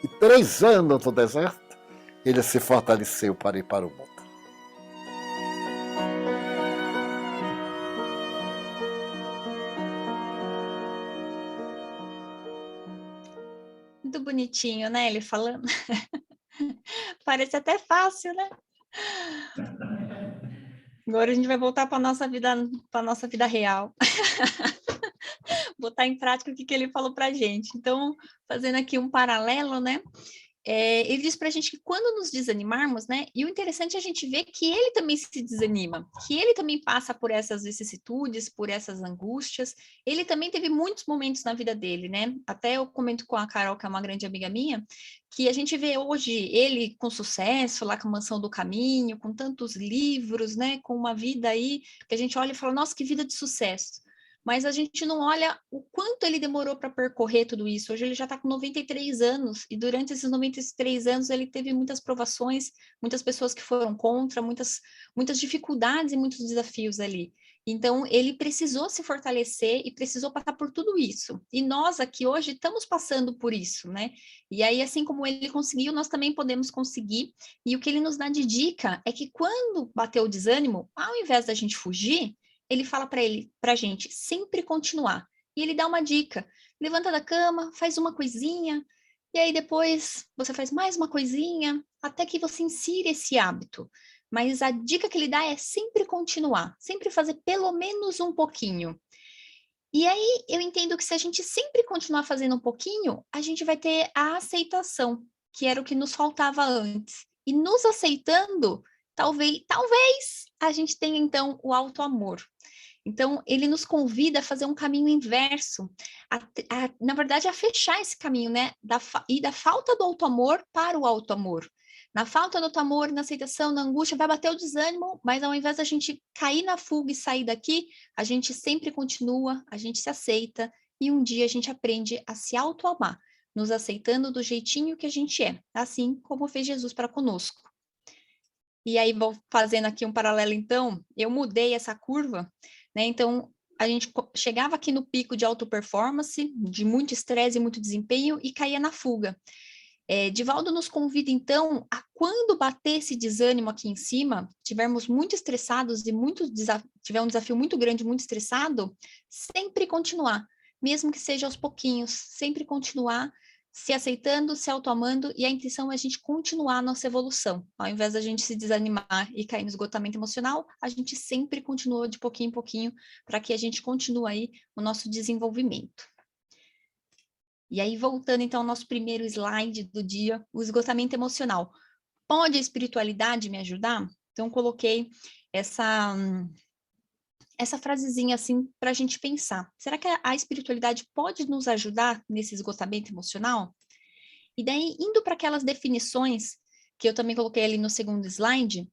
E 3 anos no deserto, ele se fortaleceu para ir para o mundo. Muito bonitinho, né? Ele falando. Parece até fácil, né? Agora a gente vai voltar para a nossa vida real. Botar em prática o que ele falou para a gente. Então, fazendo aqui um paralelo, né? Ele diz para a gente que quando nos desanimarmos, né? E o interessante é a gente ver que ele também se desanima, que ele também passa por essas vicissitudes, por essas angústias. Ele também teve muitos momentos na vida dele, né? Até eu comento com a Carol, que é uma grande amiga minha, que a gente vê hoje ele com sucesso, lá com a Mansão do Caminho, com tantos livros, né? Com uma vida aí que a gente olha e fala, nossa, que vida de sucesso. Mas a gente não olha o quanto ele demorou para percorrer tudo isso. Hoje ele já está com 93 anos, e durante esses 93 anos ele teve muitas provações, muitas pessoas que foram contra, muitas dificuldades e muitos desafios ali. Então, ele precisou se fortalecer e precisou passar por tudo isso. E nós aqui hoje estamos passando por isso, né? E aí, assim como ele conseguiu, nós também podemos conseguir. E o que ele nos dá de dica é que quando bater o desânimo, ao invés da gente fugir, ele fala para a gente sempre continuar. E ele dá uma dica: levanta da cama, faz uma coisinha, e aí depois você faz mais uma coisinha, até que você insira esse hábito. Mas a dica que ele dá é sempre continuar, sempre fazer pelo menos um pouquinho. E aí eu entendo que se a gente sempre continuar fazendo um pouquinho, a gente vai ter a aceitação, que era o que nos faltava antes. E nos aceitando, talvez a gente tenha então o autoamor. Então, ele nos convida a fazer um caminho inverso, na verdade, a fechar esse caminho, né? Da falta do autoamor para o autoamor. Na falta do autoamor, na aceitação, na angústia, vai bater o desânimo, mas ao invés da gente cair na fuga e sair daqui, a gente sempre continua, a gente se aceita, e um dia a gente aprende a se autoamar, nos aceitando do jeitinho que a gente é, assim como fez Jesus para conosco. E aí, vou fazendo aqui um paralelo, então, eu mudei essa curva, né? Então, a gente chegava aqui no pico de alta performance, de muito estresse e muito desempenho, e caía na fuga. Divaldo nos convida, então, a quando bater esse desânimo aqui em cima, tivermos muito estressados e tiver um desafio muito grande, muito estressado, sempre continuar, mesmo que seja aos pouquinhos, sempre continuar se aceitando, se autoamando, e a intenção é a gente continuar a nossa evolução. Ao invés da gente se desanimar e cair no esgotamento emocional, a gente sempre continua de pouquinho em pouquinho para que a gente continue aí o nosso desenvolvimento. E aí, voltando então ao nosso primeiro slide do dia, o esgotamento emocional. Pode a espiritualidade me ajudar? Então, coloquei essa frasezinha assim para a gente pensar. Será que a espiritualidade pode nos ajudar nesse esgotamento emocional? E daí, indo para aquelas definições que eu também coloquei ali no segundo slide,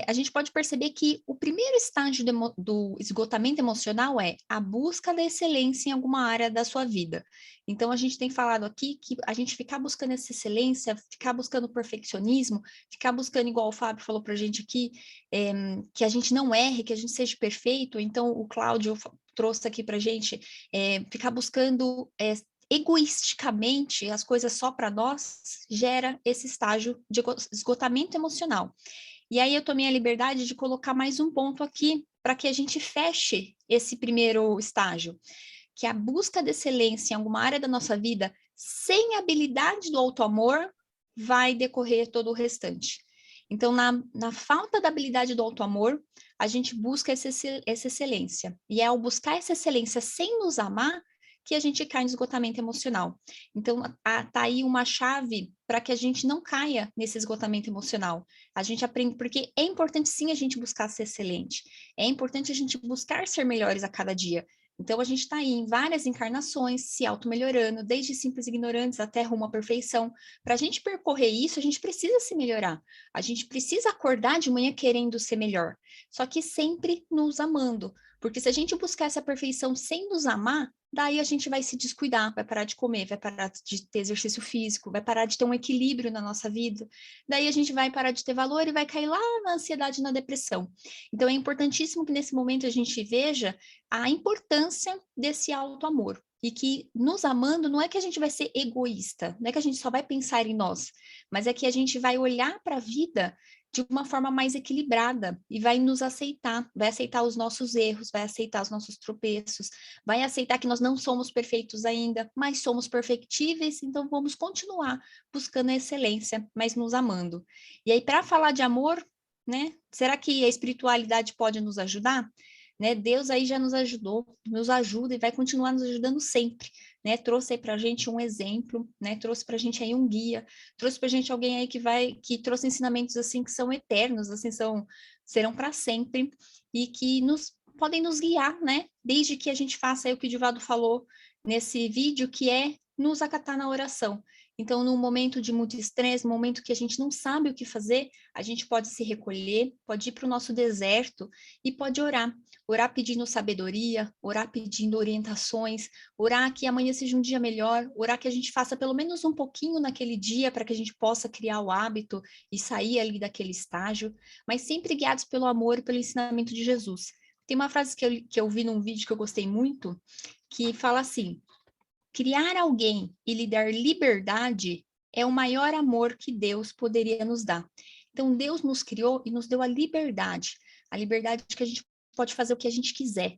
a gente pode perceber que o primeiro estágio do esgotamento emocional é a busca da excelência em alguma área da sua vida. Então, a gente tem falado aqui que a gente ficar buscando essa excelência, ficar buscando perfeccionismo, ficar buscando, igual o Fábio falou para a gente aqui, que a gente não erre, que a gente seja perfeito. Então, o Cláudio trouxe aqui para a gente, ficar buscando egoisticamente as coisas só para nós, gera esse estágio de esgotamento emocional. E aí eu tomei a liberdade de colocar mais um ponto aqui para que a gente feche esse primeiro estágio, que é a busca de excelência em alguma área da nossa vida, sem a habilidade do autoamor, vai decorrer todo o restante. Então, na falta da habilidade do autoamor, a gente busca essa excelência. E é ao buscar essa excelência sem nos amar, que a gente cai no esgotamento emocional. Então, tá aí uma chave para que a gente não caia nesse esgotamento emocional. A gente aprende, porque é importante sim a gente buscar ser excelente, é importante a gente buscar ser melhores a cada dia, Então, a gente está aí em várias encarnações, se auto-melhorando, desde simples ignorantes até rumo à perfeição. Para a gente percorrer isso, a gente precisa se melhorar. A gente precisa acordar de manhã querendo ser melhor, só que sempre nos amando. Porque se a gente buscar essa perfeição sem nos amar, daí a gente vai se descuidar, vai parar de comer, vai parar de ter exercício físico, vai parar de ter um equilíbrio na nossa vida. Daí a gente vai parar de ter valor e vai cair lá na ansiedade e na depressão. Então, é importantíssimo que nesse momento a gente veja a importância desse auto-amor. E que nos amando não é que a gente vai ser egoísta, não é que a gente só vai pensar em nós, mas é que a gente vai olhar para a vida de uma forma mais equilibrada e vai nos aceitar, vai aceitar os nossos erros, vai aceitar os nossos tropeços, vai aceitar que nós não somos perfeitos ainda, mas somos perfectíveis, então vamos continuar buscando a excelência, mas nos amando. E aí, para falar de amor, né, será que a espiritualidade pode nos ajudar? Né, Deus aí já nos ajudou, nos ajuda e vai continuar nos ajudando sempre, né? Trouxe aí para a gente um exemplo, né? Trouxe para a gente aí um guia, trouxe para a gente alguém aí que trouxe ensinamentos assim que são eternos, assim serão para sempre e que podem nos guiar, né? Desde que a gente faça aí o que o Divaldo falou nesse vídeo, que é nos acatar na oração. Então, num momento de muito estresse, no momento que a gente não sabe o que fazer, a gente pode se recolher, pode ir para o nosso deserto e pode orar. Orar pedindo sabedoria, orar pedindo orientações, orar que amanhã seja um dia melhor, orar que a gente faça pelo menos um pouquinho naquele dia para que a gente possa criar o hábito e sair ali daquele estágio, mas sempre guiados pelo amor e pelo ensinamento de Jesus. Tem uma frase que eu vi num vídeo que eu gostei muito, que fala assim: criar alguém e lhe dar liberdade é o maior amor que Deus poderia nos dar. Então, Deus nos criou e nos deu a liberdade de que a gente pode fazer o que a gente quiser.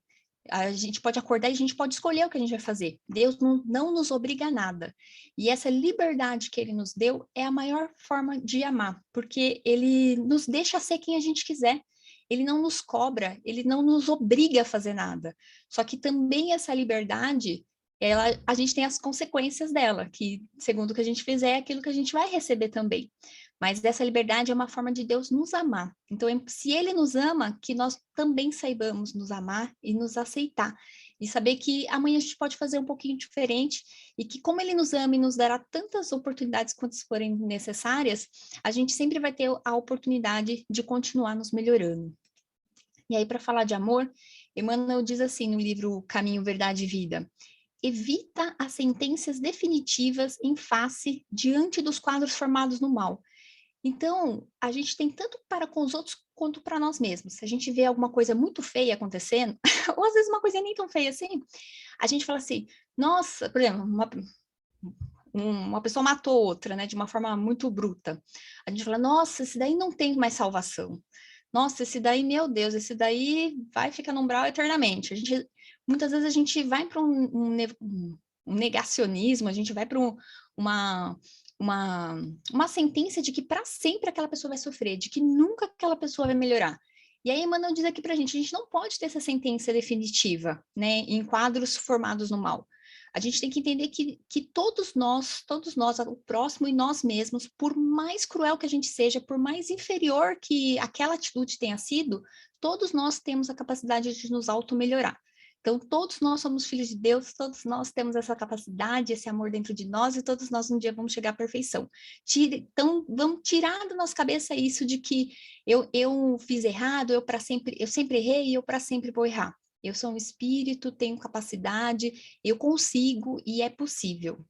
A gente pode acordar e a gente pode escolher o que a gente vai fazer. Deus não nos obriga a nada. E essa liberdade que ele nos deu é a maior forma de amar, porque ele nos deixa ser quem a gente quiser. Ele não nos cobra, ele não nos obriga a fazer nada. Só que também essa liberdade, a gente tem as consequências dela, que segundo o que a gente fizer, é aquilo que a gente vai receber também. Mas essa liberdade é uma forma de Deus nos amar. Então, se ele nos ama, que nós também saibamos nos amar e nos aceitar. E saber que amanhã a gente pode fazer um pouquinho diferente e que como ele nos ama e nos dará tantas oportunidades quantas forem necessárias, a gente sempre vai ter a oportunidade de continuar nos melhorando. E aí, para falar de amor, Emmanuel diz assim no livro Caminho, Verdade e Vida: evita as sentenças definitivas em face diante dos quadros formados no mal. Então, a gente tem tanto para com os outros quanto para nós mesmos. Se a gente vê alguma coisa muito feia acontecendo, ou às vezes uma coisa nem tão feia assim, a gente fala assim, nossa, por exemplo, uma pessoa matou outra, né, de uma forma muito bruta. A gente fala, nossa, esse daí não tem mais salvação. Nossa, esse daí, meu Deus, esse daí vai ficar no umbral eternamente. Muitas vezes a gente vai para um negacionismo, a gente vai para uma sentença de que para sempre aquela pessoa vai sofrer, de que nunca aquela pessoa vai melhorar. E aí Emmanuel diz aqui para a gente não pode ter essa sentença definitiva, né, em quadros formados no mal. A gente tem que entender que todos nós, o próximo e nós mesmos, por mais cruel que a gente seja, por mais inferior que aquela atitude tenha sido, todos nós temos a capacidade de nos auto-melhorar. Então, todos nós somos filhos de Deus, todos nós temos essa capacidade, esse amor dentro de nós, e todos nós um dia vamos chegar à perfeição. Então, vamos tirar da nossa cabeça isso de que eu fiz errado, eu sempre errei e eu para sempre vou errar. Eu sou um espírito, tenho capacidade, eu consigo e é possível.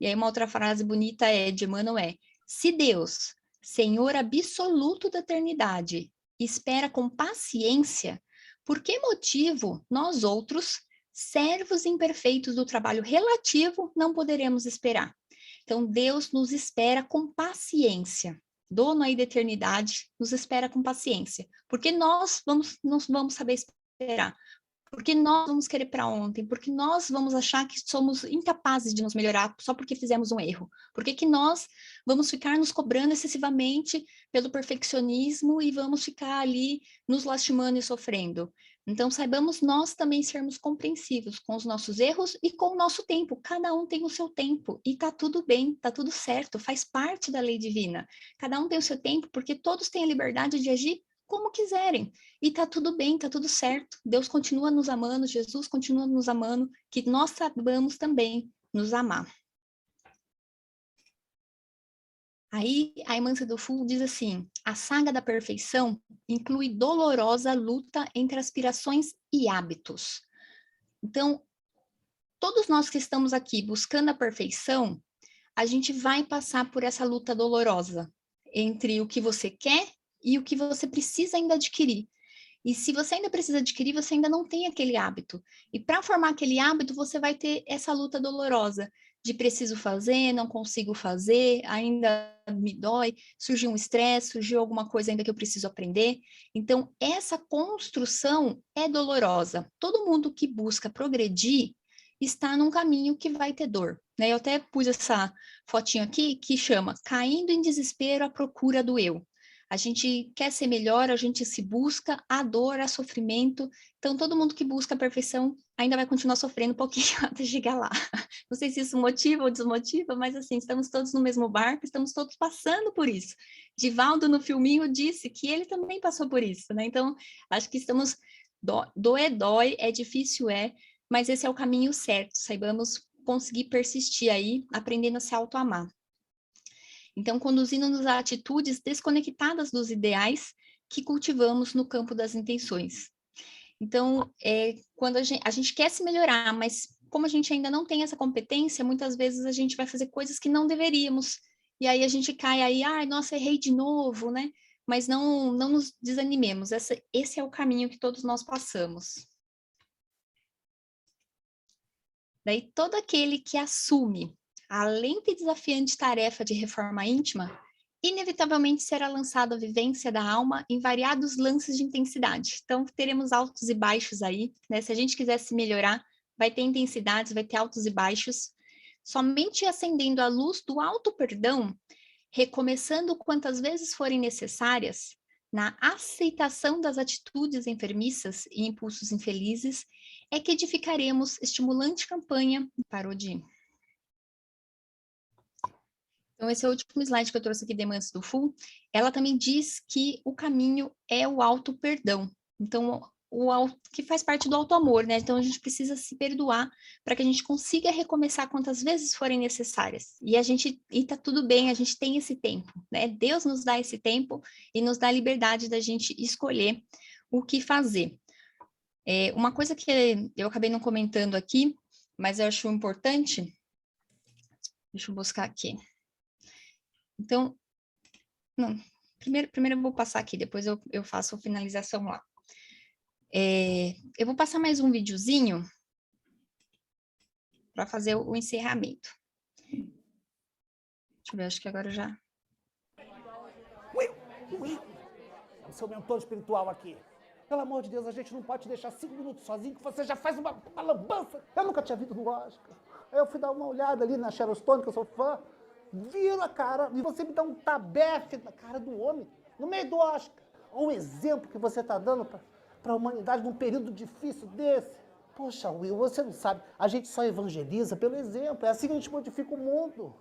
E aí uma outra frase bonita de Emmanuel é: se Deus, Senhor absoluto da eternidade, espera com paciência, por que motivo nós outros, servos imperfeitos do trabalho relativo, não poderemos esperar? Então Deus nos espera com paciência. Dono aí da eternidade nos espera com paciência, porque nós não vamos saber esperar, porque nós vamos querer para ontem, porque nós vamos achar que somos incapazes de nos melhorar só porque fizemos um erro, porque que nós vamos ficar nos cobrando excessivamente pelo perfeccionismo e vamos ficar ali nos lastimando e sofrendo. Então, saibamos nós também sermos compreensivos com os nossos erros e com o nosso tempo. Cada um tem o seu tempo e tá tudo bem, tá tudo certo, faz parte da lei divina. Cada um tem o seu tempo porque todos têm a liberdade de agir como quiserem. E tá tudo bem, tá tudo certo. Deus continua nos amando, Jesus continua nos amando, que nós saibamos também nos amar. Aí, a irmã Cedofu diz assim, a saga da perfeição inclui dolorosa luta entre aspirações e hábitos. Então, todos nós que estamos aqui buscando a perfeição, a gente vai passar por essa luta dolorosa entre o que você quer e o que você precisa ainda adquirir. E se você ainda precisa adquirir, você ainda não tem aquele hábito. E para formar aquele hábito, você vai ter essa luta dolorosa de preciso fazer, não consigo fazer, ainda me dói, surgiu um estresse, surgiu alguma coisa ainda que eu preciso aprender. Então, essa construção é dolorosa. Todo mundo que busca progredir está num caminho que vai ter dor. Né? Eu até pus essa fotinho aqui que chama Caindo em Desespero à Procura do Eu. A gente quer ser melhor, a gente se busca, a dor, a sofrimento. Então, todo mundo que busca a perfeição ainda vai continuar sofrendo um pouquinho até chegar lá. Não sei se isso motiva ou desmotiva, mas assim, estamos todos no mesmo barco, estamos todos passando por isso. Divaldo, no filminho, disse que ele também passou por isso, né? Então, acho que estamos... Dói, é difícil, mas esse é o caminho certo. Saibamos conseguir persistir aí, aprendendo a se autoamar. Então, conduzindo-nos a atitudes desconectadas dos ideais que cultivamos no campo das intenções. Então, quando a gente quer se melhorar, mas como a gente ainda não tem essa competência, muitas vezes a gente vai fazer coisas que não deveríamos. E aí a gente cai aí, ai, nossa, errei de novo, né? Mas não nos desanimemos. Esse é o caminho que todos nós passamos. Daí, todo aquele que assume a lenta e desafiante tarefa de reforma íntima, inevitavelmente será lançado à vivência da alma em variados lances de intensidade. Então, teremos altos e baixos aí, né? Se a gente quiser se melhorar, vai ter intensidades, vai ter altos e baixos. Somente acendendo a luz do auto-perdão, recomeçando quantas vezes forem necessárias, na aceitação das atitudes enfermiças e impulsos infelizes, é que edificaremos estimulante campanha. Parou de ir. Então, esse é o último slide que eu trouxe aqui de Irmã Cedofu. Ela também diz que o caminho é o auto-perdão. Então, que faz parte do auto-amor, né? Então, a gente precisa se perdoar para que a gente consiga recomeçar quantas vezes forem necessárias. E tá tudo bem, a gente tem esse tempo, né? Deus nos dá esse tempo e nos dá a liberdade da gente escolher o que fazer. Uma coisa que eu acabei não comentando aqui, mas eu acho importante, deixa eu buscar aqui. Então, não, primeiro eu vou passar aqui, depois eu faço a finalização lá. Eu vou passar mais um videozinho para fazer o encerramento. Deixa eu ver, acho que agora já... Will, é o seu mentor espiritual aqui. Pelo amor de Deus, a gente não pode te deixar 5 minutos sozinho, que você já faz uma lambança. Eu nunca tinha visto no Oscar. Aí eu fui dar uma olhada ali na Sharon Stone, que eu sou fã, viro a cara e você me dá um tabefe na cara do homem, no meio do Oscar. Olha o exemplo que você está dando para a humanidade num período difícil desse. Poxa, Will, você não sabe, a gente só evangeliza pelo exemplo, é assim que a gente modifica o mundo.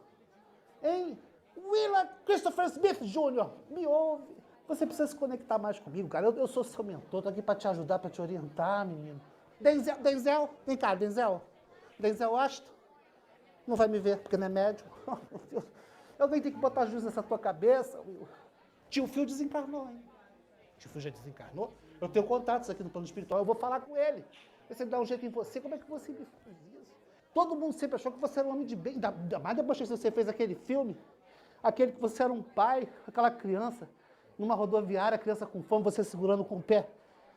Hein? Willard Christopher Smith Jr., me ouve. Você precisa se conectar mais comigo, cara. Eu sou seu mentor, tô aqui para te ajudar, para te orientar, menino. Denzel, vem cá, Denzel Washington. Não vai me ver, porque não é médico. Alguém tem que botar juízo nessa tua cabeça, Will. Tio Phil desencarnou, hein? Tio Phil já desencarnou? Eu tenho contatos aqui no plano espiritual, eu vou falar com ele. Se ele dá um jeito em você, como é que você me faz isso? Todo mundo sempre achou que você era um homem de bem. Ainda mais depois que você fez aquele filme, aquele que você era um pai, aquela criança, numa rodoviária, a criança com fome, você segurando com o pé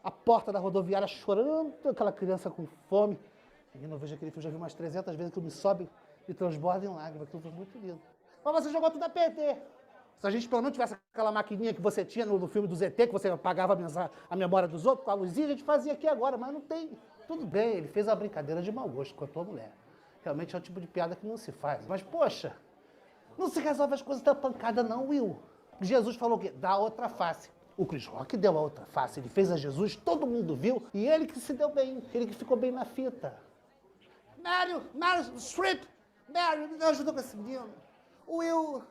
a porta da rodoviária, chorando, aquela criança com fome. Menino, eu vejo aquele filme, já vi umas 300 vezes, que me sobe e transborda em lágrimas, aquilo foi muito lindo. Mas você jogou tudo a perder. Se a gente pelo menos tivesse aquela maquininha que você tinha no filme do ZT, que você apagava a memória dos outros com a luzinha, a gente fazia aqui agora, mas não tem. Tudo bem, ele fez uma brincadeira de mau gosto com a tua mulher. Realmente é um tipo de piada que não se faz. Mas, poxa, não se resolve as coisas da pancada não, Will. Jesus falou o quê? Dá outra face. O Chris Rock deu a outra face, ele fez a Jesus, todo mundo viu, e ele que se deu bem, ele que ficou bem na fita. Mário Streep, Mário, me ajuda com esse menino. Will,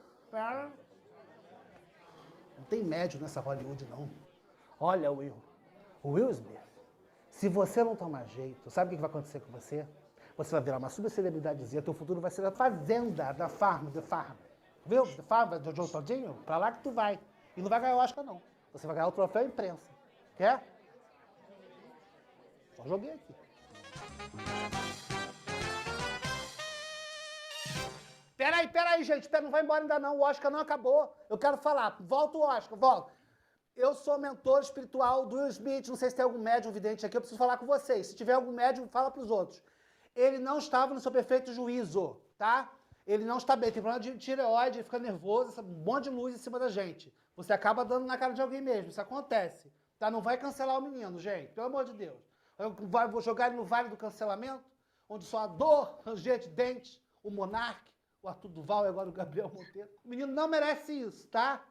não tem médio nessa Hollywood, não. Olha, o Will Smith, se você não tomar jeito, sabe o que vai acontecer com você? Você vai virar uma subcelebridadezinha, teu futuro vai ser a fazenda, da Farm, The Farm. Viu? The Farm, do Joe Todinho, pra lá que tu vai. E não vai ganhar o Oscar, não. Você vai ganhar o troféu imprensa. Quer? Só joguei aqui. Peraí, gente. Não vai embora ainda não. O Oscar não acabou. Eu quero falar. Volta o Oscar, volta. Eu sou mentor espiritual do Will Smith. Não sei se tem algum médium vidente aqui. Eu preciso falar com vocês. Se tiver algum médium, fala para os outros. Ele não estava no seu perfeito juízo, tá? Ele não está bem. Tem problema de tireoide, ele fica nervoso, um monte de luz em cima da gente. Você acaba dando na cara de alguém mesmo. Isso acontece. Tá? Não vai cancelar o menino, gente. Pelo amor de Deus. Eu vou jogar ele no vale do cancelamento, onde só a dor, ranger de dente, o Monarque, o Arthur Duval e agora o Gabriel Monteiro. O menino não merece isso, tá?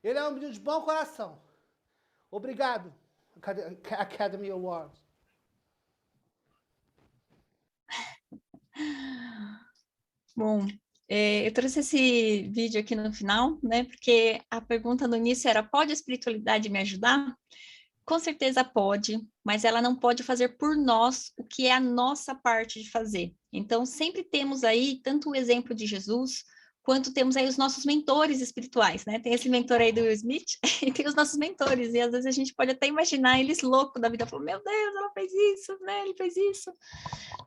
Ele é um menino de bom coração. Obrigado, Academy Awards. Bom, eu trouxe esse vídeo aqui no final, né? Porque a pergunta no início era: pode a espiritualidade me ajudar? Com certeza pode, mas ela não pode fazer por nós o que é a nossa parte de fazer. Então, sempre temos aí tanto o exemplo de Jesus, quanto temos aí os nossos mentores espirituais, né? Tem esse mentor aí do Will Smith, e tem os nossos mentores, e às vezes a gente pode até imaginar eles loucos da vida, falando, meu Deus, ela fez isso, né? Ele fez isso,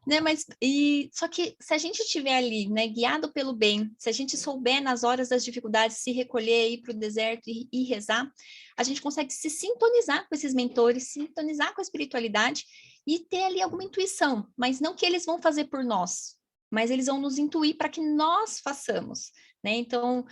né? Só que se a gente estiver ali, né, guiado pelo bem, se a gente souber nas horas das dificuldades se recolher, ir para o deserto e rezar, a gente consegue se sintonizar com esses mentores, sintonizar com a espiritualidade e ter ali alguma intuição, mas não que eles vão fazer por nós, mas eles vão nos intuir para que nós façamos, né? Então,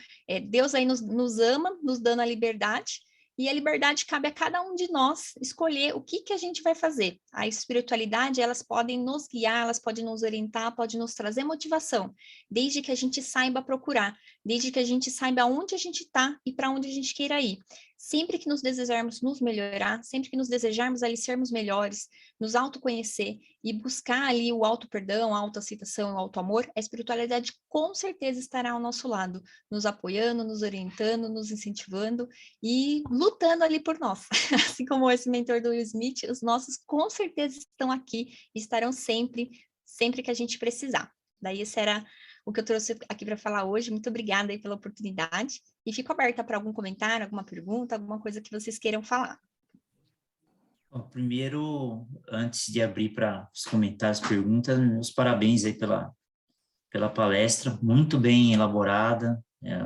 Deus aí nos ama, nos dando a liberdade, e a liberdade cabe a cada um de nós escolher o que a gente vai fazer. A espiritualidade, elas podem nos guiar, elas podem nos orientar, podem nos trazer motivação, desde que a gente saiba procurar, desde que a gente saiba onde a gente está e para onde a gente queira ir. Sempre que nos desejarmos nos melhorar, sempre que nos desejarmos ali sermos melhores, nos autoconhecer e buscar ali o auto-perdão, a autoaceitação e o auto-amor, a espiritualidade com certeza estará ao nosso lado, nos apoiando, nos orientando, nos incentivando e lutando ali por nós. Assim como esse mentor do Will Smith, os nossos com certeza estão aqui e estarão sempre que a gente precisar. Daí esse era o que eu trouxe aqui para falar hoje. Muito obrigada aí pela oportunidade e fico aberta para algum comentário, alguma pergunta, alguma coisa que vocês queiram falar. Bom, primeiro, antes de abrir para os comentários, perguntas, meus parabéns aí pela palestra, muito bem elaborada,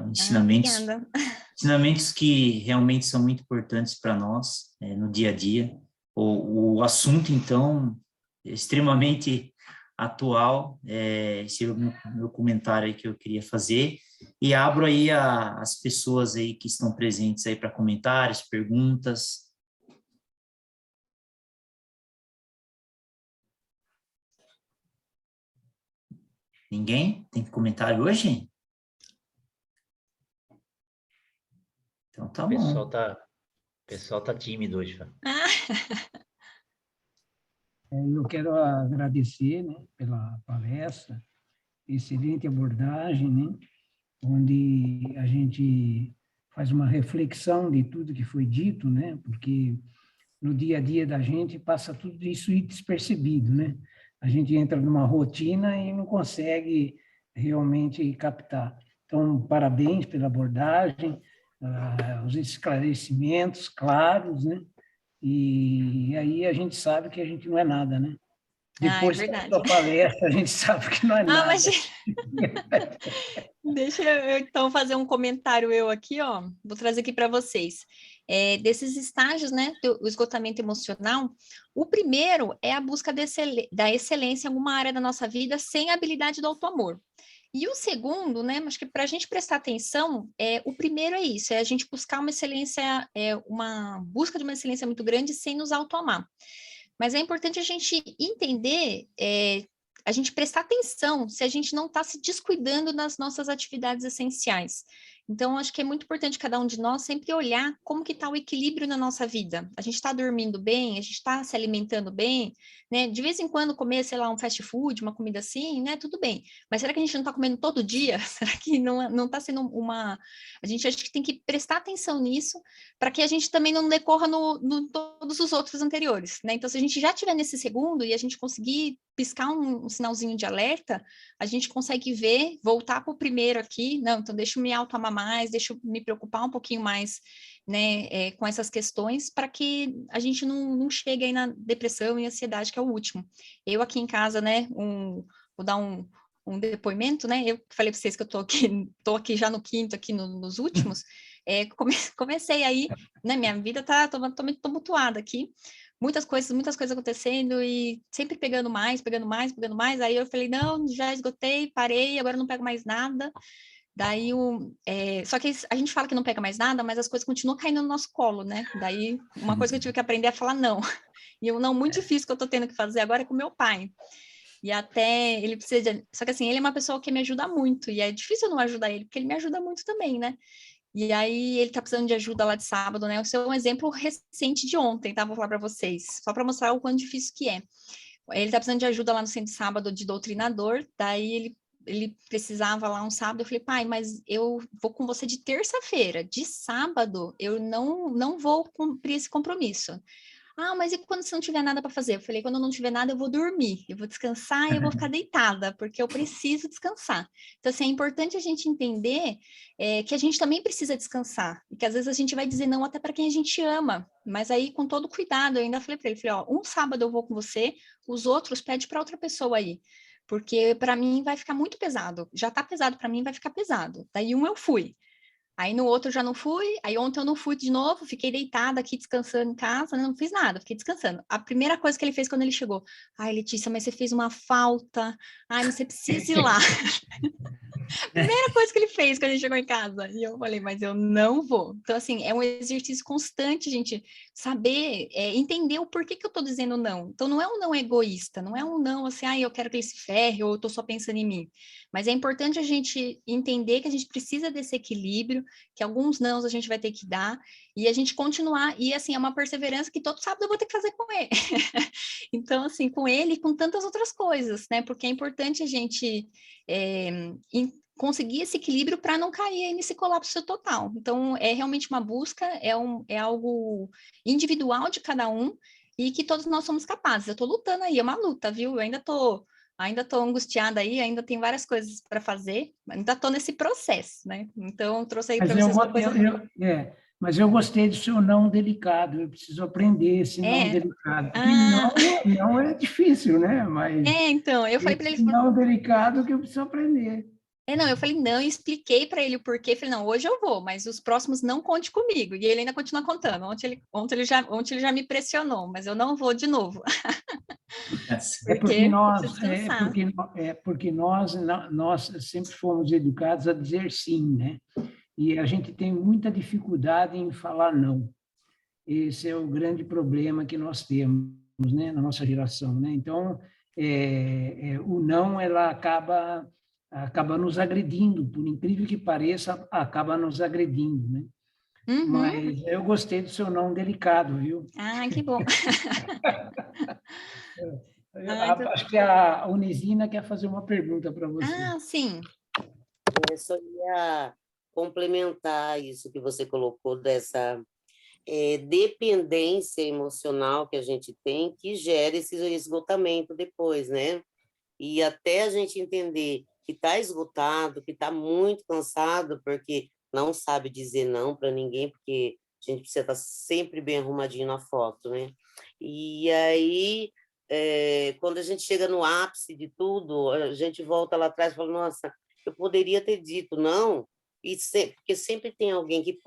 ensinamentos que realmente são muito importantes para nós no dia a dia. O assunto, então, é extremamente atual, esse é o meu comentário aí que eu queria fazer, e abro aí as pessoas aí que estão presentes aí para comentários, perguntas. Ninguém? Tem comentário hoje? Então tá bom. O pessoal tá tímido hoje, Fábio. Eu quero agradecer, né, pela palestra, excelente abordagem, né, onde a gente faz uma reflexão de tudo que foi dito, né, porque no dia a dia da gente passa tudo isso despercebido, né? A gente entra numa rotina e não consegue realmente captar. Então, parabéns pela abordagem, os esclarecimentos claros, né? E aí a gente sabe que a gente não é nada, né? Depois da palestra, a gente sabe que não é nada. Mas... Deixa eu então fazer um comentário eu aqui, ó. Vou trazer aqui para vocês. Desses estágios, né, do esgotamento emocional, o primeiro é a busca da excelência em alguma área da nossa vida sem a habilidade do auto-amor. E o segundo, né, acho que para a gente prestar atenção, o primeiro é isso, é a gente buscar uma excelência, uma busca de uma excelência muito grande sem nos auto-amar. Mas é importante a gente entender, a gente prestar atenção se a gente não está se descuidando nas nossas atividades essenciais. Então, acho que é muito importante cada um de nós sempre olhar como que está o equilíbrio na nossa vida. A gente está dormindo bem, a gente está se alimentando bem, né? De vez em quando comer, sei lá, um fast food, uma comida assim, né? Tudo bem. Mas será que a gente não está comendo todo dia? Será que não está sendo uma... A gente acha que tem que prestar atenção nisso para que a gente também não decorra no todos os outros anteriores, né? Então, se a gente já estiver nesse segundo e a gente conseguir piscar um sinalzinho de alerta, a gente consegue ver, voltar para o primeiro aqui, não, então deixa eu me auto-amar mais, deixa eu me preocupar um pouquinho mais, né, com essas questões, para que a gente não chegue aí na depressão e ansiedade, que é o último. Eu aqui em casa, né, vou dar um depoimento, né, eu falei para vocês que eu tô aqui já no quinto, aqui nos últimos, comecei aí, né, minha vida tô tumultuada aqui, muitas coisas acontecendo e sempre pegando mais, aí eu falei, não, já esgotei, parei, agora não pego mais nada, daí só que a gente fala que não pega mais nada, mas as coisas continuam caindo no nosso colo, né, daí uma coisa que eu tive que aprender é falar não, e o não muito difícil que eu tô tendo que fazer agora é com meu pai, e até ele precisa só que assim, ele é uma pessoa que me ajuda muito, e é difícil eu não ajudar ele, porque ele me ajuda muito também, né, e aí ele tá precisando de ajuda lá de sábado, né? Esse é um exemplo recente de ontem, tá? Vou falar para vocês, só para mostrar o quão difícil que é. Ele tá precisando de ajuda lá no centro de sábado de doutrinador, daí ele precisava lá um sábado, eu falei, pai, mas eu vou com você de terça-feira, de sábado eu não vou cumprir esse compromisso. Ah, mas e quando você não tiver nada para fazer? Eu falei, quando eu não tiver nada, eu vou dormir, eu vou descansar e eu vou ficar deitada, porque eu preciso descansar. Então, assim, é importante a gente entender que a gente também precisa descansar, e que às vezes a gente vai dizer não até para quem a gente ama, mas aí com todo cuidado, eu ainda falei para ele, ó, um sábado eu vou com você, os outros pede para outra pessoa aí, porque para mim vai ficar muito pesado, já tá pesado para mim, vai ficar pesado. Daí eu fui. Aí no outro eu já não fui, aí ontem eu não fui de novo, fiquei deitada aqui descansando em casa, não fiz nada, fiquei descansando. A primeira coisa que ele fez quando ele chegou, ai, Letícia, mas você fez uma falta, ai, mas você precisa ir lá. Primeira coisa que ele fez quando ele chegou em casa. E eu falei, mas eu não vou. Então, assim, é um exercício constante, gente, saber, entender o porquê que eu tô dizendo não. Então, não é um não egoísta, não é um não assim, ah, eu quero que ele se ferre, ou eu tô só pensando em mim. Mas é importante a gente entender que a gente precisa desse equilíbrio, que alguns nãos a gente vai ter que dar, e a gente continuar, e assim, é uma perseverança que todo sábado eu vou ter que fazer com ele. Então, assim, com ele e com tantas outras coisas, né? Porque é importante a gente conseguir esse equilíbrio para não cair nesse colapso total. Então, é realmente uma busca, é algo individual de cada um e que todos nós somos capazes. Eu estou lutando aí, é uma luta, viu? Eu ainda tô angustiada aí, ainda tem várias coisas para fazer, ainda estou nesse processo, né? Então, eu trouxe aí para vocês uma coisa... Mas eu gostei do seu não delicado, eu preciso aprender esse não delicado, porque não é difícil, né? Mas então, eu falei para ele... não delicado que eu preciso aprender. Não, eu falei não, expliquei para ele o porquê, falei, não, hoje eu vou, mas os próximos não conte comigo, e ele ainda continua contando, ontem ele já me pressionou, mas eu não vou de novo. Porque nós sempre fomos educados a dizer sim, né? E a gente tem muita dificuldade em falar não. Esse é o grande problema que nós temos, né, na nossa geração, né? Então, o não, ela acaba nos agredindo, por incrível que pareça, acaba nos agredindo, né? Uhum. Mas eu gostei do seu não delicado, viu? Ah, que bom. Acho que a Onesina quer fazer uma pergunta para você. Ah, sim. Eu só ia complementar isso que você colocou dessa dependência emocional que a gente tem, que gera esse esgotamento depois, né? E até a gente entender que está esgotado, que está muito cansado, porque não sabe dizer não para ninguém, porque a gente precisa estar sempre bem arrumadinho na foto, né? E aí, quando a gente chega no ápice de tudo, a gente volta lá atrás e fala, nossa, eu poderia ter dito não, porque sempre tem alguém que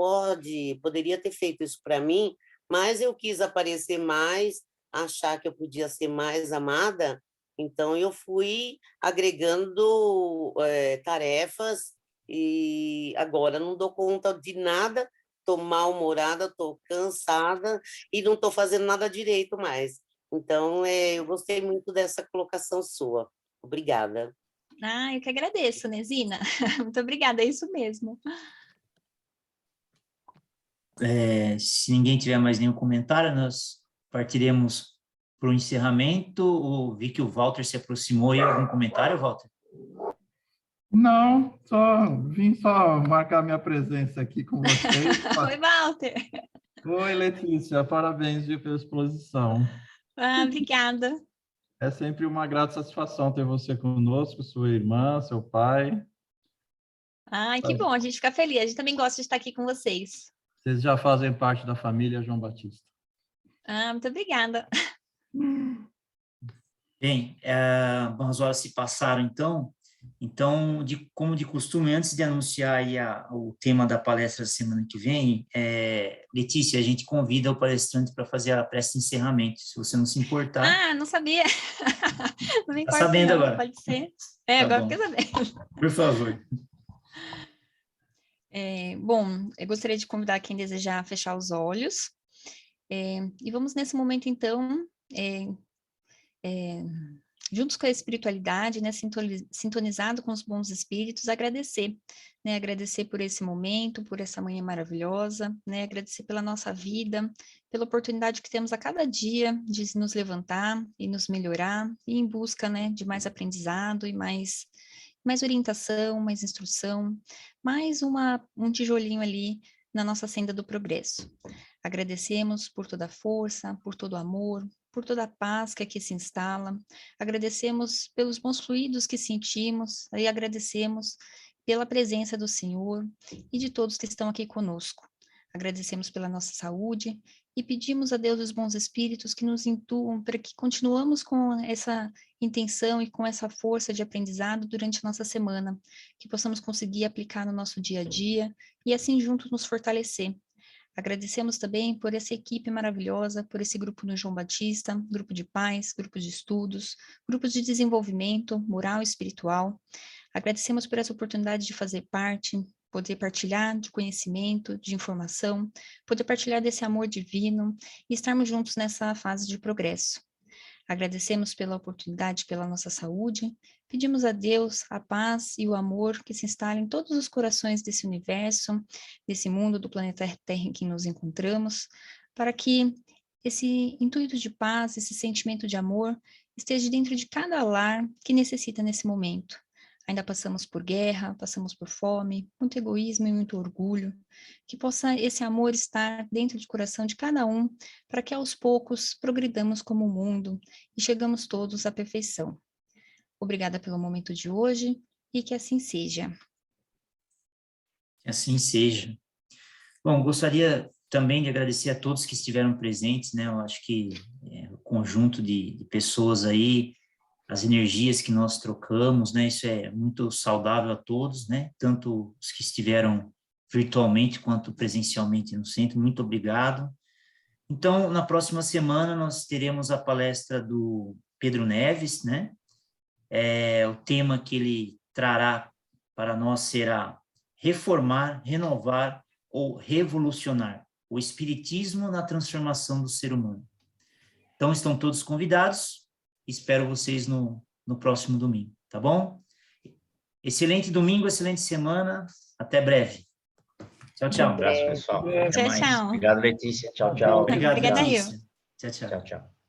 poderia ter feito isso para mim, mas eu quis aparecer mais, achar que eu podia ser mais amada, então eu fui agregando tarefas e agora não dou conta de nada, estou mal-humorada, estou cansada e não estou fazendo nada direito mais. Então, eu gostei muito dessa colocação sua. Obrigada. Ah, eu que agradeço, Nesina. Muito obrigada, é isso mesmo. se ninguém tiver mais nenhum comentário, nós partiremos para o encerramento. Vi que o Walter se aproximou. E algum comentário, Walter? Não, vim marcar minha presença aqui com vocês. Oi, Walter. Oi, Letícia, parabéns, viu, pela exposição. Obrigada. É sempre uma grata satisfação ter você conosco, sua irmã, seu pai. Que bom, a gente fica feliz. A gente também gosta de estar aqui com vocês. Vocês já fazem parte da família João Batista. Muito obrigada. Bem, as horas se passaram, então, como de costume, antes de anunciar aí o tema da palestra da semana que vem, Letícia, a gente convida o palestrante para fazer a prece de encerramento, se você não se importar. Não sabia. Não me Tá importa, sabendo não. agora? Pode ser. Tá Agora bom. fiquei sabendo. Por favor. Bom, eu gostaria de convidar quem desejar a fechar os olhos. E vamos nesse momento, então, juntos com a espiritualidade, né, sintonizado com os bons espíritos, agradecer, né, agradecer por esse momento, por essa manhã maravilhosa, né, agradecer pela nossa vida, pela oportunidade que temos a cada dia de nos levantar e nos melhorar, e em busca, né, de mais aprendizado e mais orientação, mais instrução, mais um tijolinho ali na nossa senda do progresso. Agradecemos por toda a força, por todo o amor, por toda a paz que aqui se instala, agradecemos pelos bons fluidos que sentimos, e agradecemos pela presença do Senhor e de todos que estão aqui conosco. Agradecemos pela nossa saúde e pedimos a Deus os bons espíritos que nos intuam para que continuamos com essa intenção e com essa força de aprendizado durante a nossa semana, que possamos conseguir aplicar no nosso dia a dia e assim juntos nos fortalecer. Agradecemos também por essa equipe maravilhosa, por esse grupo no João Batista, grupo de pais, grupos de estudos, grupos de desenvolvimento moral e espiritual. Agradecemos por essa oportunidade de fazer parte, poder partilhar de conhecimento, de informação, poder partilhar desse amor divino e estarmos juntos nessa fase de progresso. Agradecemos pela oportunidade, pela nossa saúde, pedimos a Deus a paz e o amor que se instalem em todos os corações desse universo, desse mundo, do planeta Terra em que nos encontramos, para que esse intuito de paz, esse sentimento de amor, esteja dentro de cada lar que necessita nesse momento. Ainda passamos por guerra, passamos por fome, muito egoísmo e muito orgulho, que possa esse amor estar dentro do coração de cada um, para que aos poucos progridamos como mundo e chegamos todos à perfeição. Obrigada pelo momento de hoje e que assim seja. Que assim seja. Bom, gostaria também de agradecer a todos que estiveram presentes, né? Eu acho que o conjunto de pessoas aí, as energias que nós trocamos, né? Isso é muito saudável a todos, né? Tanto os que estiveram virtualmente quanto presencialmente no centro. Muito obrigado. Então, na próxima semana nós teremos a palestra do Pedro Neves, né? O tema que ele trará para nós será reformar, renovar ou revolucionar o espiritismo na transformação do ser humano. Então, estão todos convidados. Espero vocês no próximo domingo, tá bom? Excelente domingo, excelente semana. Até breve. Tchau, tchau. Um abraço, pessoal. Até Tchau, mais. tchau. Obrigado, Letícia. Tchau, tchau. Obrigado, Obrigada, Letícia. Tchau, tchau. Tchau, tchau.